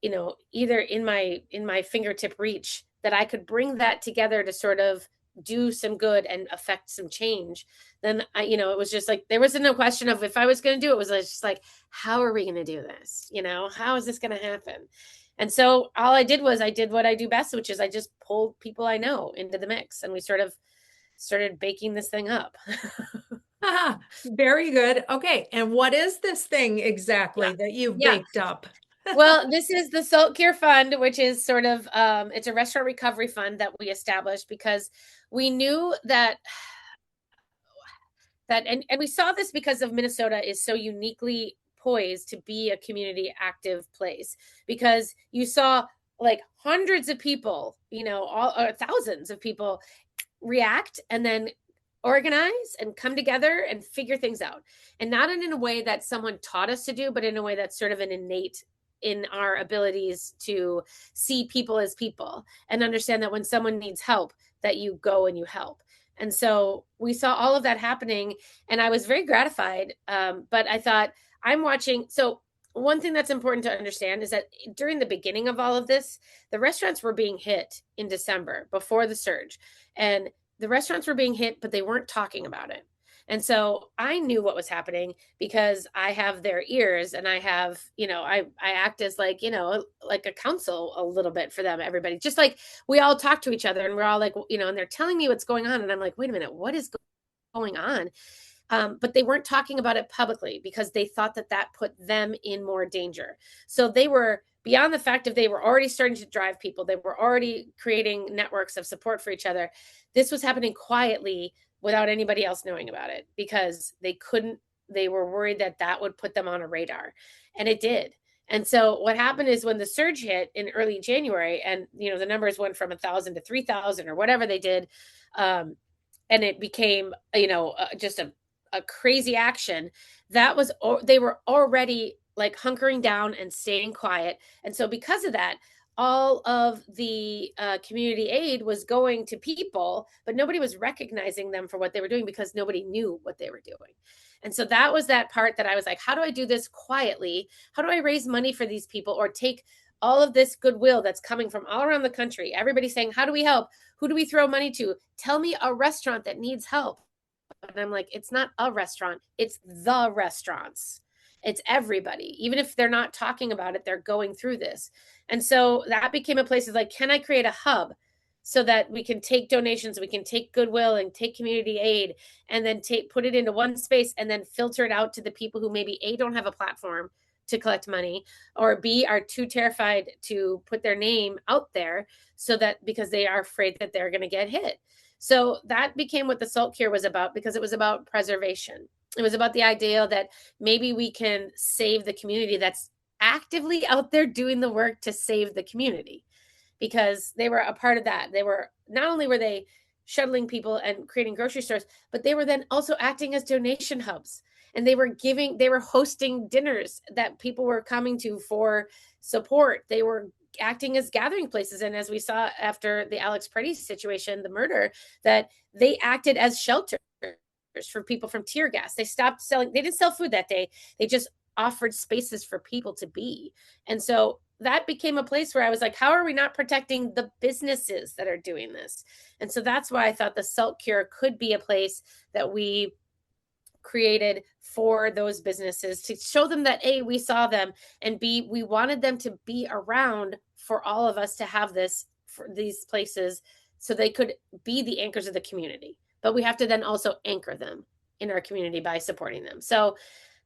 either in my fingertip reach, that I could bring that together to sort of do some good and affect some change. Then it was just like, there wasn't no question of if I was going to do it. It was just like, how are we going to do this? How is this going to happen? And so all I did was I did what I do best, which is I just pulled people I know into the mix, and we sort of started baking this thing up. Very good. Okay. And what is this thing exactly that you've baked up? Well, this is the Salt Cure Fund, which is sort of, it's a restaurant recovery fund that we established because we knew that and we saw this because of Minnesota is so uniquely poised to be a community active place, because you saw like hundreds of people, or thousands of people react and then organize and come together and figure things out. And not in a way that someone taught us to do, but in a way that's sort of an innate in our abilities to see people as people and understand that when someone needs help, that you go and you help. And so we saw all of that happening, and I was very gratified. But I thought, I'm watching. So one thing that's important to understand is that during the beginning of all of this, the restaurants were being hit in December before the surge, and the restaurants were being hit, but they weren't talking about it. And so I knew what was happening because I have their ears, and I have, I act as like a counsel a little bit for them, everybody, just like we all talk to each other, and we're all like, and they're telling me what's going on. And I'm like, wait a minute, what is going on? But they weren't talking about it publicly because they thought that put them in more danger. So they were, beyond the fact of they were already starting to drive people, they were already creating networks of support for each other. This was happening quietly without anybody else knowing about it because they were worried that would put them on a radar, and it did. And so what happened is when the surge hit in early January, and the numbers went from 1,000 to 3,000 or whatever they did, and it became just a crazy action. They were already like hunkering down and staying quiet. And so because of that, all of the community aid was going to people, but nobody was recognizing them for what they were doing because nobody knew what they were doing. And so that was that part that I was like, how do I do this quietly? How do I raise money for these people, or take all of this goodwill that's coming from all around the country? Everybody's saying, how do we help? Who do we throw money to? Tell me a restaurant that needs help. And I'm like, it's not a restaurant, it's the restaurants. It's everybody. Even if they're not talking about it, they're going through this. And so that became a place of like, can I create a hub so that we can take donations, we can take goodwill and take community aid, and then put it into one space, and then filter it out to the people who maybe A, don't have a platform to collect money, or B, are too terrified to put their name out there, so that because they are afraid that they're going to get hit. So that became what the Salt Cure was about, because it was about preservation. It was about the idea that maybe we can save the community that's actively out there doing the work to save the community, because they were a part of that. They were, not only were they shuttling people and creating grocery stores, but they were then also acting as donation hubs. And they were hosting dinners that people were coming to for support. They were acting as gathering places. And as we saw after the Alex Preddy situation, the murder, that they acted as shelters for people from tear gas. They stopped selling. They didn't sell food that day. They just offered spaces for people to be. And so that became a place where I was like, how are we not protecting the businesses that are doing this? And so that's why I thought the Salt Cure could be a place that we created for those businesses, to show them that A, we saw them, and B, we wanted them to be around for all of us to have this, for these places, so they could be the anchors of the community. But we have to then also anchor them in our community by supporting them. So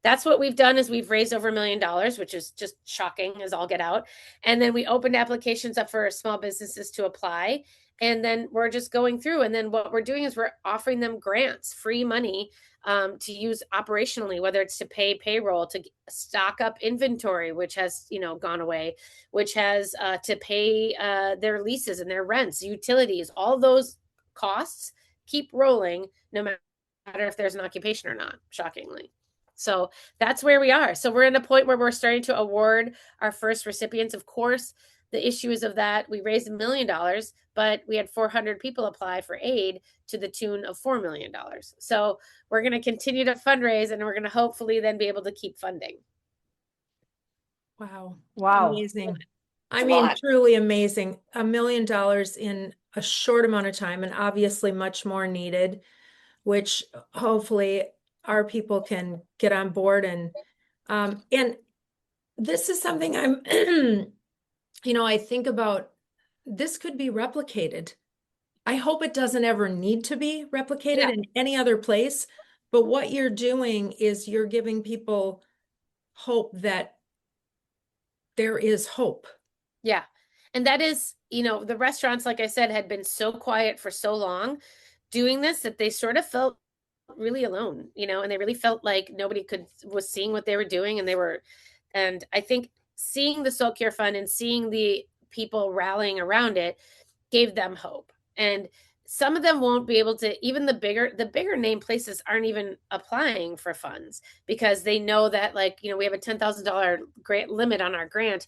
that's what we've done, is we've raised over $1 million, which is just shocking as all get out. And then we opened applications up for small businesses to apply. And then we're just going through. And then what we're doing is we're offering them grants, free money to use operationally, whether it's to pay payroll, to stock up inventory, which has, gone away, which has to pay their leases and their rents, utilities, all those costs keep rolling no matter if there's an occupation or not, shockingly. So that's where we are. So we're in a point where we're starting to award our first recipients. Of course, the issue is of that we raised $1 million, but we had 400 people apply for aid to the tune of $4 million. So we're going to continue to fundraise, and we're going to hopefully then be able to keep funding. Wow. Wow. Amazing. I mean, truly amazing. $1 million in a short amount of time, and obviously much more needed, which hopefully our people can get on board. And this is something I'm, I think about, this could be replicated. I hope it doesn't ever need to be replicated in any other place. But what you're doing is you're giving people hope that there is hope. Yeah. And that is, the restaurants, like I said, had been so quiet for so long doing this that they sort of felt really alone, and they really felt like nobody was seeing what they were doing. And I think seeing the Soul Cure Fund and seeing the people rallying around it gave them hope. And some of them won't be able to, even the bigger name places aren't even applying for funds because they know that, we have a $10,000 grant limit on our grant.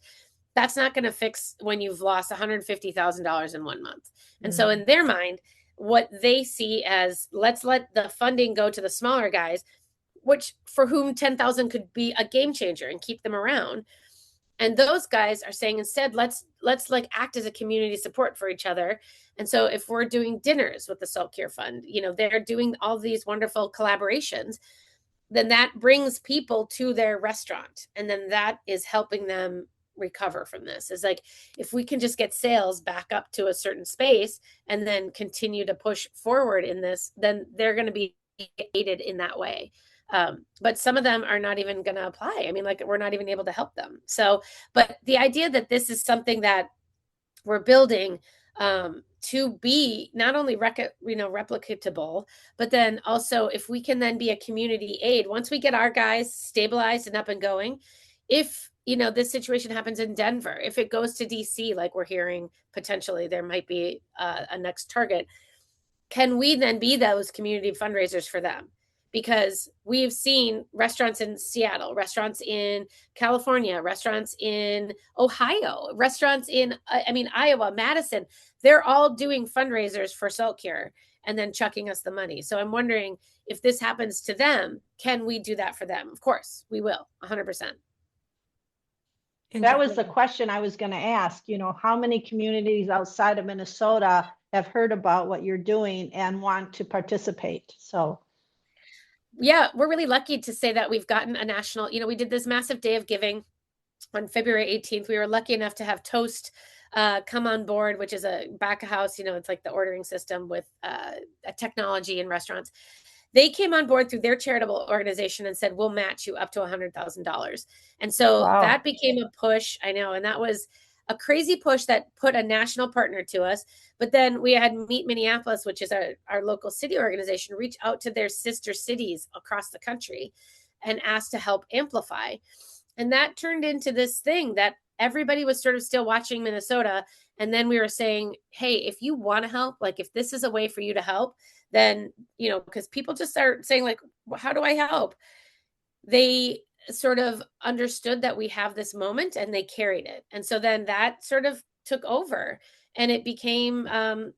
That's not going to fix when you've lost $150,000 in 1 month. And so in their mind, what they see as, let's let the funding go to the smaller guys, which for whom 10,000 could be a game changer and keep them around. And those guys are saying instead, let's act as a community support for each other. And so if we're doing dinners with the Soul Cure Fund, they're doing all these wonderful collaborations, then that brings people to their restaurant. And then that is helping them recover from this. Is like, if we can just get sales back up to a certain space and then continue to push forward in this, then they're going to be aided in that way. But some of them are not even going to apply. I mean, we're not even able to help them. So, but the idea that this is something that we're building to be not only replicatable, but then also if we can then be a community aid, once we get our guys stabilized and up and going, if this situation happens in Denver, if it goes to DC, like we're hearing potentially there might be a next target, can we then be those community fundraisers for them? Because we've seen restaurants in Seattle, restaurants in California, restaurants in Ohio, restaurants in, Iowa, Madison, they're all doing fundraisers for Soul Cure and then chucking us the money. So I'm wondering if this happens to them, can we do that for them? Of course, we will, 100%. That was the question I was going to ask. How many communities outside of Minnesota have heard about what you're doing and want to participate? So, yeah, we're really lucky to say that we've gotten a national, we did this massive day of giving on February 18th. We were lucky enough to have Toast come on board, which is a back of house, it's like the ordering system with a technology in restaurants. They came on board through their charitable organization and said, we'll match you up to $100,000. And so that became a push. I know. And that was a crazy push that put a national partner to us. But then we had Meet Minneapolis, which is our local city organization, reach out to their sister cities across the country and ask to help amplify. And that turned into this thing that everybody was sort of still watching Minnesota. And then we were saying, hey, if you want to help, if this is a way for you to help, then, because people just start saying how do I help? They sort of understood that we have this moment and they carried it. And so then that sort of took over and it became, a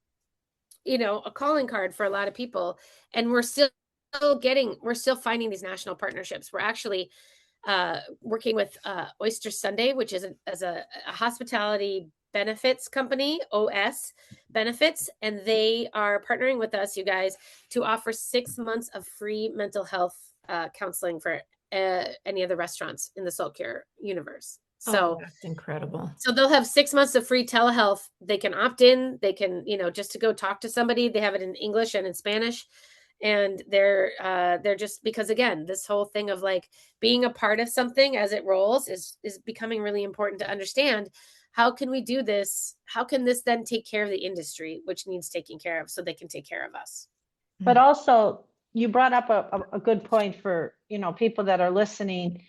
calling card for a lot of people. And we're still finding these national partnerships. We're actually working with Oyster Sunday, which is a hospitality benefits company, OS Benefits, and they are partnering with us, you guys, to offer 6 months of free mental health counseling for any of the restaurants in the Soul Cure universe. So that's incredible. So they'll have 6 months of free telehealth. They can opt in. They can, just to go talk to somebody. They have it in English and in Spanish. And they're just, because again, this whole thing of being a part of something as it rolls is becoming really important to understand. how can we do this? How can this then take care of the industry, which needs taking care of, so they can take care of us? But also, you brought up a good point for, people that are listening.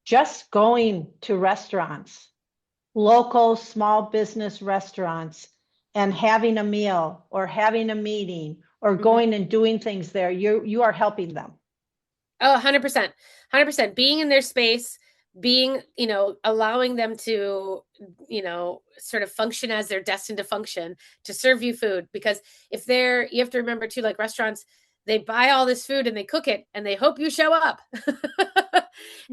Just going to restaurants, local small business restaurants, and having a meal or having a meeting or going and doing things there, you are helping them. Oh, 100%. 100%. Being in their space, being, allowing them to, sort of function as they're destined to function, to serve you food. Because you have to remember too, like restaurants, they buy all this food and they cook it and they hope you show up.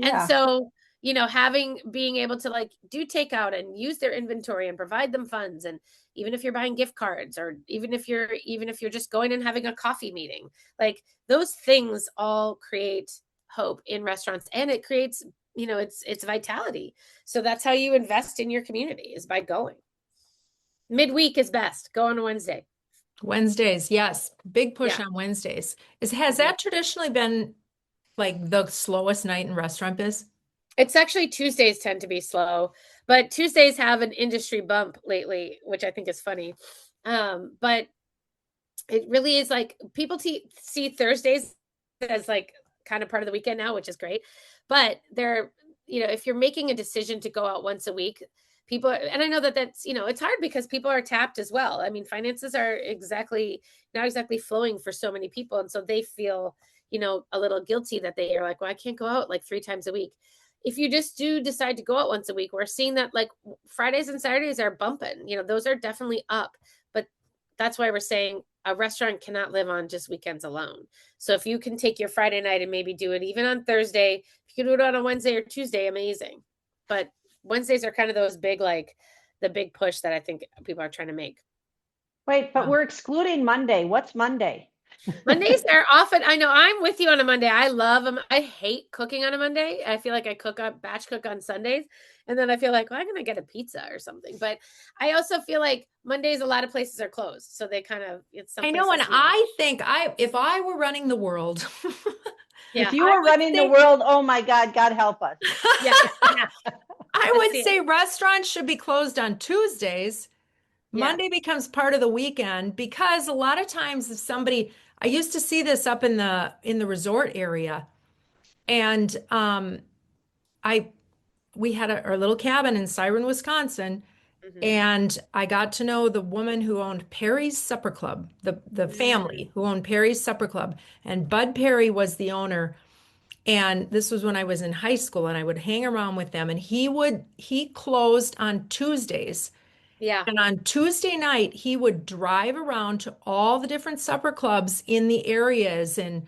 And so, being able to like do takeout and use their inventory and provide them funds. And even if you're buying gift cards, or even if you're just going and having a coffee meeting, like those things all create hope in restaurants, and it creates, it's vitality. So that's how you invest in your community, is by going. Midweek is best. Go on a Wednesday. Wednesdays, yes. Big push on Wednesdays. Has that traditionally been like the slowest night in restaurant biz? It's actually Tuesdays tend to be slow, but Tuesdays have an industry bump lately, which I think is funny. But it really is like people see Thursdays as like kind of part of the weekend now, which is great. But if you're making a decision to go out once a week, people, and I know that's, it's hard because people are tapped as well. I mean, finances are not exactly flowing for so many people. And so they feel, a little guilty that they are like, well, I can't go out like 3 times a week. If you just do decide to go out once a week, we're seeing that like Fridays and Saturdays are bumping, those are definitely up. But that's why we're saying a restaurant cannot live on just weekends alone. So if you can take your Friday night and maybe do it even on Thursday, if you can do it on a Wednesday or Tuesday, amazing. But Wednesdays are kind of those big, like the big push that I think people are trying to make. Wait, but we're excluding Monday. What's Monday? Mondays are often, I know I'm with you on a Monday. I love them. I hate cooking on a Monday. I feel like I batch cook on Sundays. And then I feel like, well, I'm going to get a pizza or something. But I also feel like Mondays, a lot of places are closed. So they kind of, I know. And I think if I were running the world, if you were running the world, oh my God, God help us. I would say restaurants should be closed on Tuesdays. Monday becomes part of the weekend, because a lot of times if I used to see this up in the resort area, and we had our little cabin in Siren, Wisconsin, and I got to know the woman who owned Perry's Supper Club, the family who owned Perry's Supper Club, and Bud Perry was the owner. And this was when I was in high school, and I would hang around with them, and he closed on Tuesdays. Yeah. And on Tuesday night, he would drive around to all the different supper clubs in the areas, and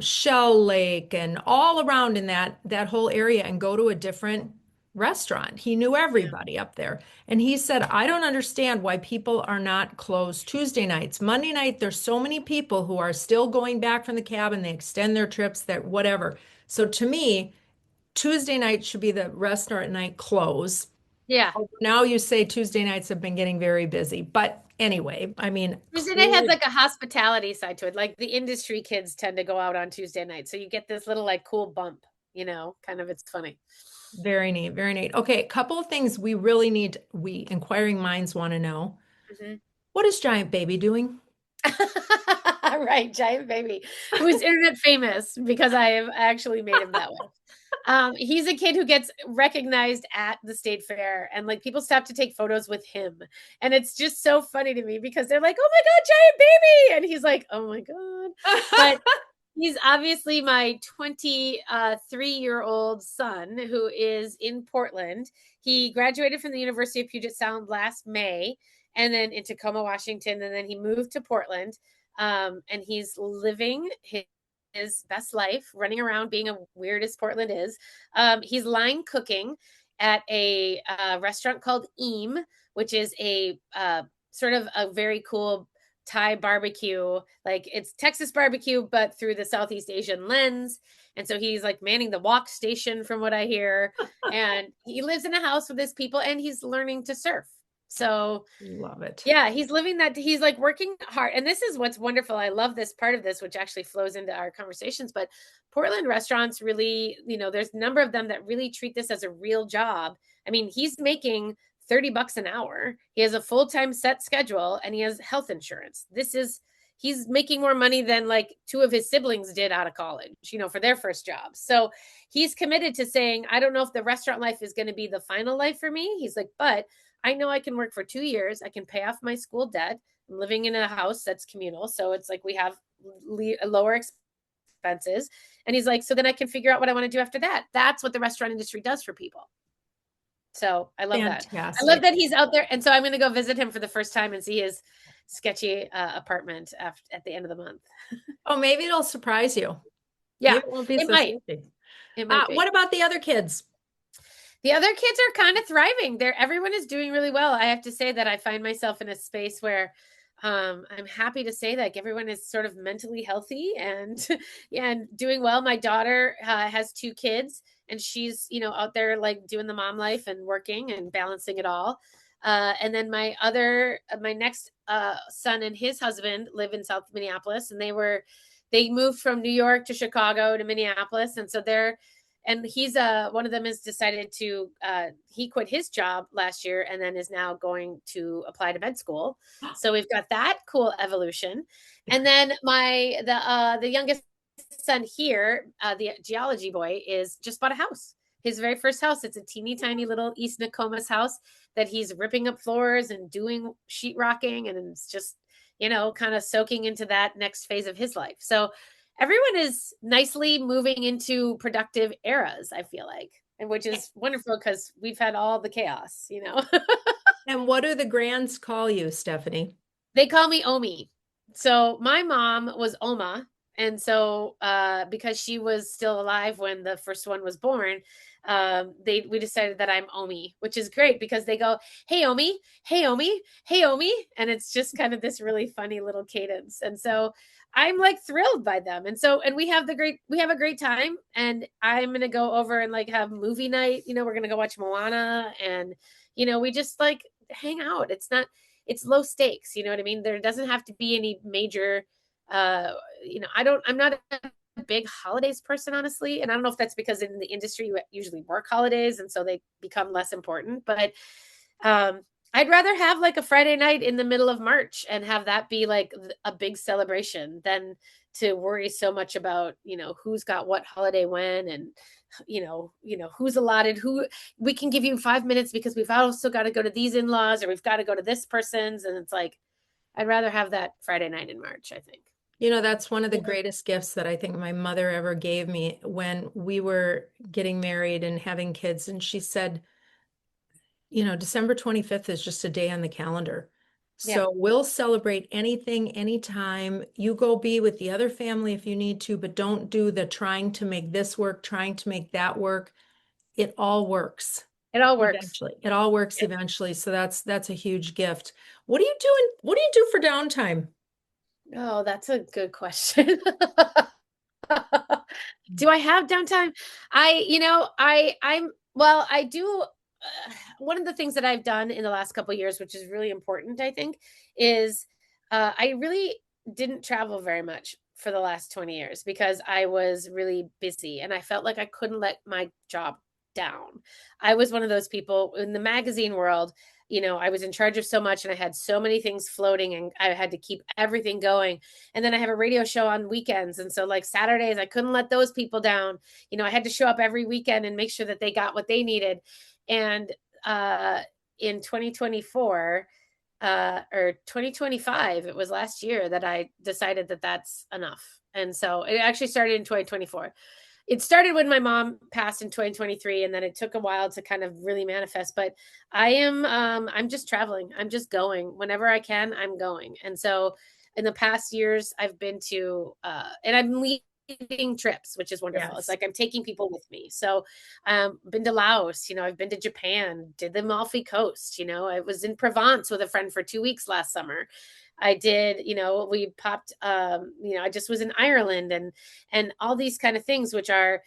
Shell Lake and all around in that whole area, and go to a different restaurant. He knew everybody up there. And he said, I don't understand why people are not closed Tuesday nights. Monday night, there's so many people who are still going back from the cabin. They extend their trips, that whatever. So to me, Tuesday night should be the restaurant night close. Yeah. Now you say Tuesday nights have been getting very busy. But anyway, I mean, Tuesday night has like a hospitality side to it. Like the industry kids tend to go out on Tuesday night. So you get this little like cool bump, kind of, it's funny. Very neat. Very neat. Okay. A couple of things we inquiring minds want to know. What is Giant Baby doing? Right. Giant Baby, who's internet famous because I have actually made him that way. He's a kid who gets recognized at the state fair, and like people stop to take photos with him. And it's just so funny to me because they're like, oh my God, Giant Baby. And he's like, oh my God. But he's obviously my 23-year-old son who is in Portland. He graduated from the University of Puget Sound last May, and then in Tacoma, Washington. And then he moved to Portland. And he's living his best life, running around, being as weird as Portland is. He's line cooking at a restaurant called Eam, which is a sort of a very cool Thai barbecue. Like it's Texas barbecue, but through the Southeast Asian lens. And so he's like manning the wok station from what I hear. And he lives in a house with his people, and he's learning to surf. So love it. Yeah, he's living that. He's like working hard. And this is what's wonderful. I love this part of this, which actually flows into our conversations. But Portland restaurants really, there's a number of them that really treat this as a real job. I mean, he's making $30 an hour. He has a full-time set schedule and he has health insurance. He's making more money than like two of his siblings did out of college, for their first jobs. So he's committed to saying, I don't know if the restaurant life is going to be the final life for me. He's like, but I know I can work for 2 years. I can pay off my school debt. I'm living in a house that's communal. So it's like we have lower expenses. And he's like, so then I can figure out what I want to do after that. That's what the restaurant industry does for people. So I love that. I love that he's out there. And so I'm going to go visit him for the first time and see his sketchy apartment at the end of the month. Oh, maybe it'll surprise you. Yeah, maybe it won't be it so might. sketchy. It might be. What about the other kids? The other kids are kind of thriving. Everyone is doing really well. I have to say that I find myself in a space where I'm happy to say that everyone is sort of mentally healthy and doing well. My daughter has 2 kids and she's, out there like doing the mom life and working and balancing it all. And then my next son and his husband live in South Minneapolis, and they moved from New York to Chicago to Minneapolis. And so he's one of them has decided to he quit his job last year and then is now going to apply to med school. So we've got that cool evolution. And then the youngest son here, the geology boy, is just bought a house. His very first house. It's a teeny tiny little East Nokomis house that he's ripping up floors and doing sheetrocking, and it's just, kind of soaking into that next phase of his life. So everyone is nicely moving into productive eras, I feel like, and which is wonderful because we've had all the chaos, And what do the grands call you, Stephanie? They call me Omi. So my mom was Oma. And so because she was still alive when the first one was born, we decided that I'm Omi, which is great because they go, hey, Omi, hey, Omi, hey, Omi. And it's just kind of this really funny little cadence. And so I'm like thrilled by them. And we have a great time, and I'm going to go over and like have movie night. We're going to go watch Moana, and, we just like hang out. It's low stakes. You know what I mean? There doesn't have to be any major, I'm not a big holidays person, honestly. And I don't know if that's because in the industry, you usually work holidays, and so they become less important, but, I'd rather have like a Friday night in the middle of March and have that be like a big celebration than to worry so much about, who's got what holiday when, and, who's allotted who. We can give you 5 minutes because we've also got to go to these in-laws, or we've got to go to this person's. And it's like, I'd rather have that Friday night in March, I think. That's one of the greatest gifts that I think my mother ever gave me when we were getting married and having kids. And she said, December 25th is just a day on the calendar. So we'll celebrate anything, anytime. You go be with the other family if you need to, but don't do the trying to make this work, trying to make that work. It all works. It all works. Eventually. It all works eventually. So that's a huge gift. What are you doing? What do you do for downtime? Oh, that's a good question. Do I have downtime? I do. One of the things that I've done in the last couple of years, which is really important, I think, is I really didn't travel very much for the last 20 years because I was really busy and I felt like I couldn't let my job down. I was one of those people in the magazine world. I was in charge of so much and I had so many things floating and I had to keep everything going. And then I have a radio show on weekends. And so like Saturdays, I couldn't let those people down. I had to show up every weekend and make sure that they got what they needed. And in 2024 or 2025, it was last year that I decided that that's enough. And so it actually started in 2024. It started when my mom passed in 2023, and then it took a while to kind of really manifest. But I'm just traveling. I'm just going whenever I can. I'm going. And so in the past years, I've been to, and I'm leading trips, which is wonderful. Yes. It's like I'm taking people with me. So been to Laos, I've been to Japan, did the Amalfi Coast, I was in Provence with a friend for 2 weeks last summer. I did, we popped, I just was in Ireland and all these kind of things, which are,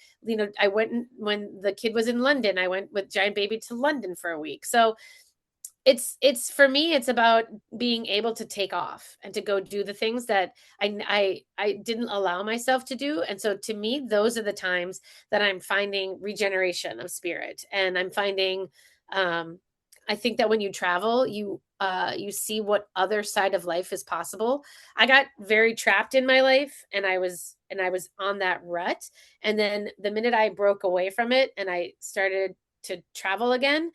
I went when the kid was in London, I went with Giant Baby to London for a week. So it's for me, it's about being able to take off and to go do the things that I didn't allow myself to do. And so to me, those are the times that I'm finding regeneration of spirit, and I'm finding I think that when you travel, you see what other side of life is possible. I got very trapped in my life, and I was on that rut. And then the minute I broke away from it and I started to travel again,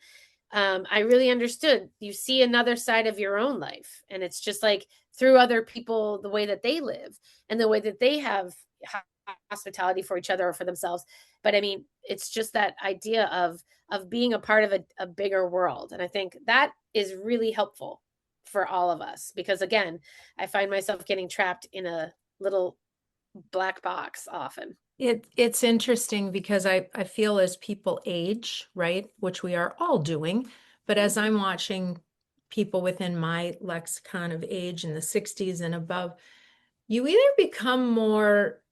I really understood. You see another side of your own life, and it's just like through other people, the way that they live and the way that they have hospitality for each other or for themselves. But I mean, it's just that idea of being a part of a bigger world, and I think that is really helpful for all of us, because again, I find myself getting trapped in a little black box often. It's interesting because I feel as people age, right, which we are all doing, but as I'm watching people within my lexicon of age in the 60s and above, you either become more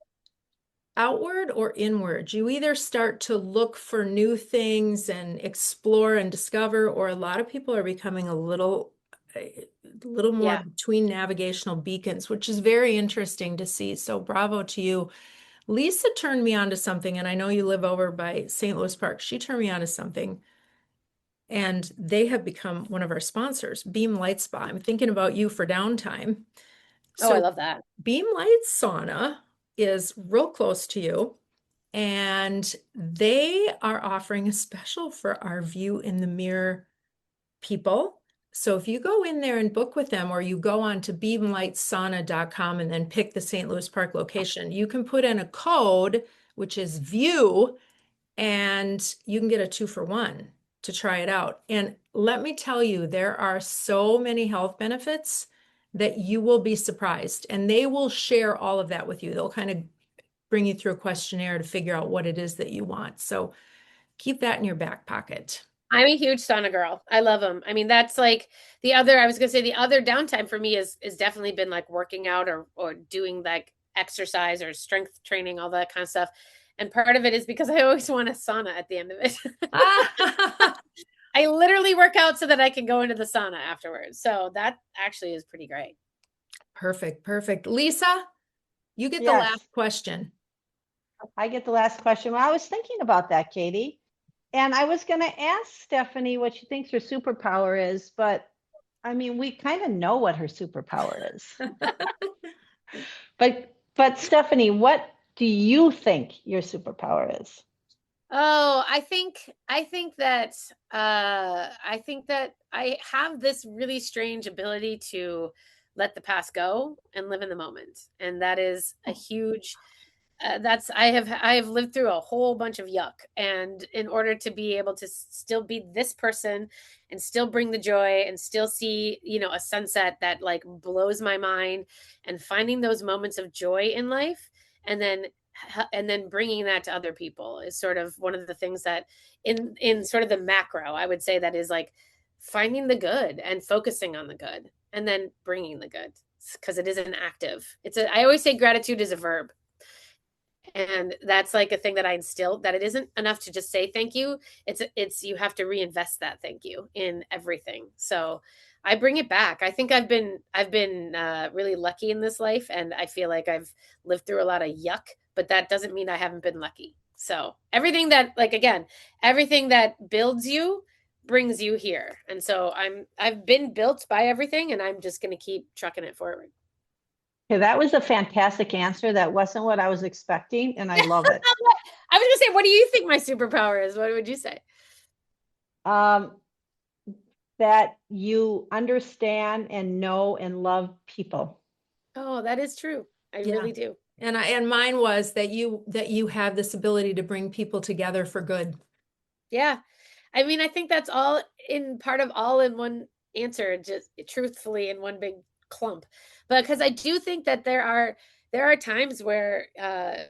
outward or inward. You either start to look for new things and explore and discover, or a lot of people are becoming a little more Yeah. between navigational beacons, which is very interesting to see. So bravo to you. Lisa turned me on to something, and I know you live over by St. Louis Park. She turned me on to something, and they have become one of our sponsors, Beam Light Spa. I'm thinking about you for downtime. Oh, I So love that. Beam Light Sauna is real close to you, and they are offering a special for our View in the Mirror people. So if you go in there and book with them, or you go on to beamlightsauna.com and then pick the St. Louis Park location, you can put in a code, which is VIEW, and you can get a 2-for-1 to try it out. And let me tell you, there are so many health benefits that you will be surprised. And they will share all of that with you. They'll kind of bring you through a questionnaire to figure out what it is that you want. So keep that in your back pocket. I'm a huge sauna girl. I love them. I mean, that's like I was gonna say the other downtime for me is definitely been like working out or doing like exercise or strength training, all that kind of stuff. And part of it is because I always want a sauna at the end of it. I literally work out so that I can go into the sauna afterwards. So that actually is pretty great. Perfect, perfect. Lisa, you get the Yes. last question. I get the last question. Well, I was thinking about that, Katie. And I was going to ask Stephanie what she thinks her superpower is, but I mean, we kind of know what her superpower is. But Stephanie, what do you think your superpower is? Oh, I think that I have this really strange ability to let the past go and live in the moment. And that is a huge that's I have lived through a whole bunch of yuck, and in order to be able to still be this person and still bring the joy and still see, a sunset that like blows my mind, and finding those moments of joy in life, and then bringing that to other people is sort of one of the things that in sort of the macro, I would say, that is like finding the good and focusing on the good and then bringing the good, because it is an active. I always say gratitude is a verb. And that's like a thing that I instill, that it isn't enough to just say thank you. It's you have to reinvest that thank you in everything. So I bring it back. I think I've been really lucky in this life, and I feel like I've lived through a lot of yuck, but that doesn't mean I haven't been lucky. So everything that, like, again, everything that builds you brings you here. And so I've been built by everything, and I'm just going to keep trucking it forward. Okay, that was a fantastic answer. That wasn't what I was expecting, and I love it. I was going to say, what do you think my superpower is? What would you say? That you understand and know and love people. Oh, that is true. I really do. And mine was that you have this ability to bring people together for good. Yeah. I mean, I think that's all in one answer, just truthfully in one big clump. But because I do think that there are times where I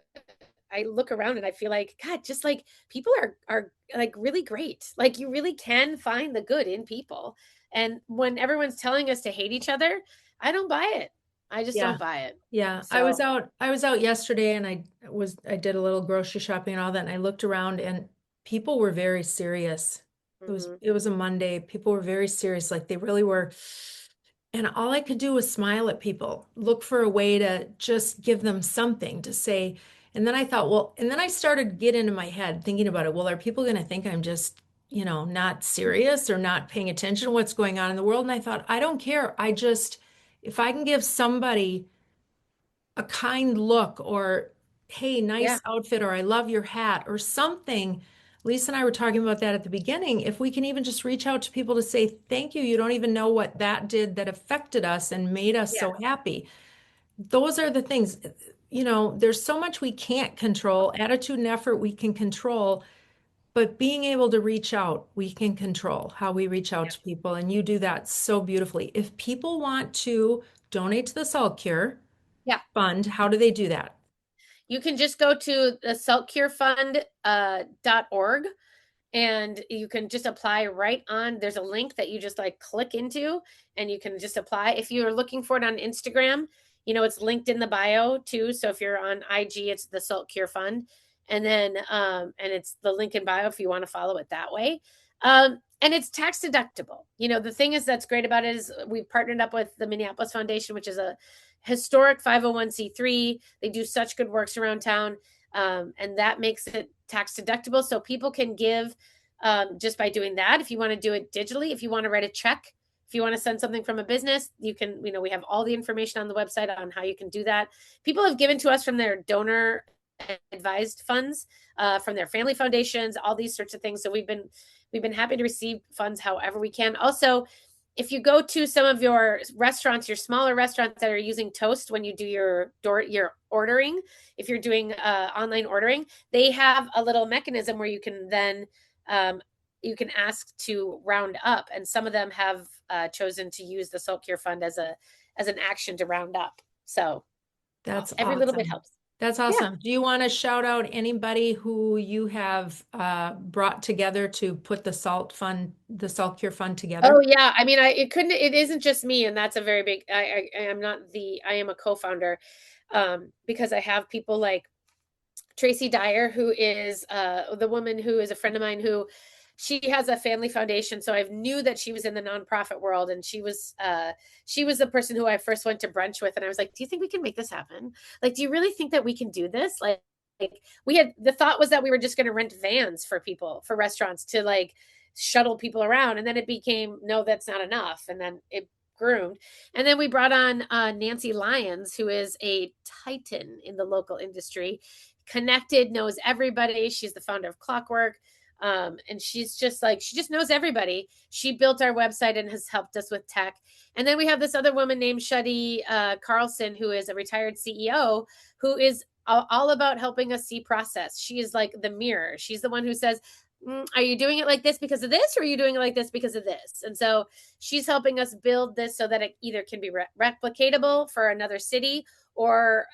look around and I feel like, God, just like people are like really great. Like you really can find the good in people. And when everyone's telling us to hate each other, I don't buy it. I just Yeah. don't buy it. Yeah. So I was out yesterday, and I did a little grocery shopping and all that, and I looked around, and people were very serious. It was a Monday. People were very serious, like they really were. And all I could do was smile at people, look for a way to just give them something to say. And then I thought, well, and then I started getting into my head thinking about it. Well, are people going to think I'm just, not serious or not paying attention to what's going on in the world. And I thought, I don't care. If I can give somebody a kind look or, hey, Yeah. nice outfit, or I love your hat or something. Lisa and I were talking about that at the beginning. If we can even just reach out to people to say, thank you. You don't even know what that did that affected us and made us Yeah. so happy. Those are the things, there's so much we can't control. Attitude and effort we can control, but being able to reach out, we can control how we reach out to people. And you do that so beautifully. If people want to donate to the Salt Cure Yeah. Fund, how do they do that? You can just go to the saltcurefund.org and you can just apply right on. There's a link that you just like click into and you can just apply. If you're looking for it on Instagram, it's linked in the bio too. So if you're on IG, it's the Salt Cure Fund. And then, and it's the link in bio if you want to follow it that way. And it's tax deductible. The thing is that's great about it is we've partnered up with the Minneapolis Foundation, which is a historic 501c3. They do such good works around town. And that makes it tax deductible. So people can give just by doing that. If you want to do it digitally, if you want to write a check, if you want to send something from a business, you can, we have all the information on the website on how you can do that. People have given to us from their donor advised funds, from their family foundations, all these sorts of things. So we've been happy to receive funds however we can. Also, if you go to some of your restaurants, your smaller restaurants that are using Toast when you do your ordering, if you're doing online ordering, they have a little mechanism where you can then you can ask to round up, and some of them have chosen to use the Salt Cure Fund as an action to round up. So That's every little bit helps. That's awesome. Yeah. Do you want to shout out anybody who you have brought together to put the Salt Cure Fund together? Oh yeah. I mean, it isn't just me. And that's a very big, I am a co-founder because I have people like Tracy Dyer, who is the woman who is a friend of mine who she has a family foundation. So I knew that she was in the nonprofit world, and she was the person who I first went to brunch with. And I was like, do you think we can make this happen? Like, do you really think that we can do this? Like we had, the thought was that we were just going to rent vans for restaurants to like shuttle people around. And then it became, no, that's not enough. And then it groomed. And then we brought on Nancy Lyons, who is a titan in the local industry, connected, knows everybody. She's the founder of Clockwork. And she just knows everybody. She built our website and has helped us with tech. And then we have this other woman named Shuddy Carlson, who is a retired CEO, who is all about helping us see process. She is like the mirror. She's the one who says, are you doing it like this because of this, or are you doing it like this because of this? And so she's helping us build this so that it either can be replicatable for another city, or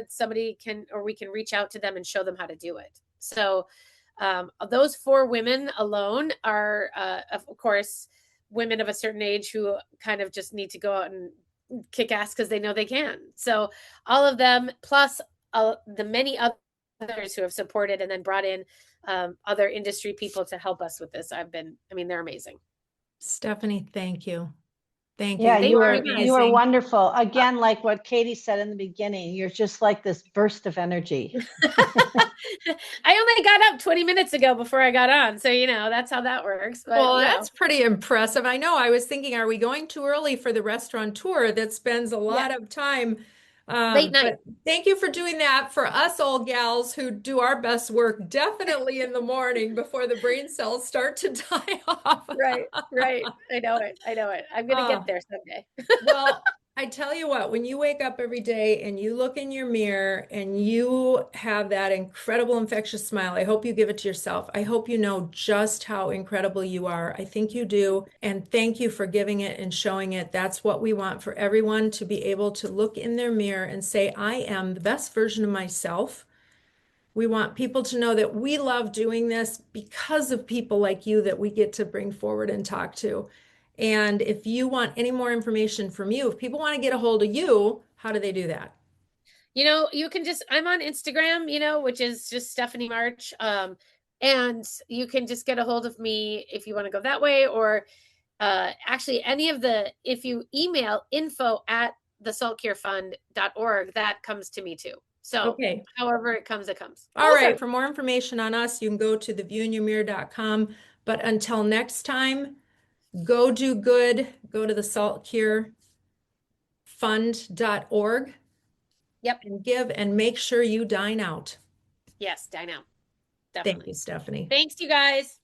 somebody can, or we can reach out to them and show them how to do it. So those 4 women alone are, of course, women of a certain age who kind of just need to go out and kick ass because they know they can. So all of them, plus the many others who have supported and then brought in other industry people to help us with this. They're amazing. Stephanie, thank you. Thank you. Yeah, They you were were amazing. you were wonderful. Again, like what Katie said in the beginning, you're just like this burst of energy. I only got up 20 minutes ago before I got on. So, that's how that works. But, well, that's pretty impressive. I know. I was thinking, are we going too early for the restaurateur that spends a lot of time late night? But thank you for doing that for us old gals who do our best work definitely in the morning before the brain cells start to die off. Right. I know it. I'm going to get there someday. Well, I tell you what, when you wake up every day and you look in your mirror and you have that incredible infectious smile, I hope you give it to yourself. I hope you know just how incredible you are. I think you do. And thank you for giving it and showing it. That's what we want for everyone, to be able to look in their mirror and say, I am the best version of myself. We want people to know that we love doing this because of people like you that we get to bring forward and talk to. And if you want any more information from you, if people want to get a hold of you, how do they do that? You can I'm on Instagram, which is just Stephanie March. And you can just get a hold of me if you want to go that way, or actually if you email info@thesaltcurefund.org, that comes to me too. So okay. However it comes, it comes. All right. For more information on us, you can go to theviewinyourmirror.com. But until next time, go do good. Go to the saltcurefund.org. Yep. And give, and make sure you dine out. Yes, dine out. Thank Definitely. you, Stephanie. Thanks, you guys.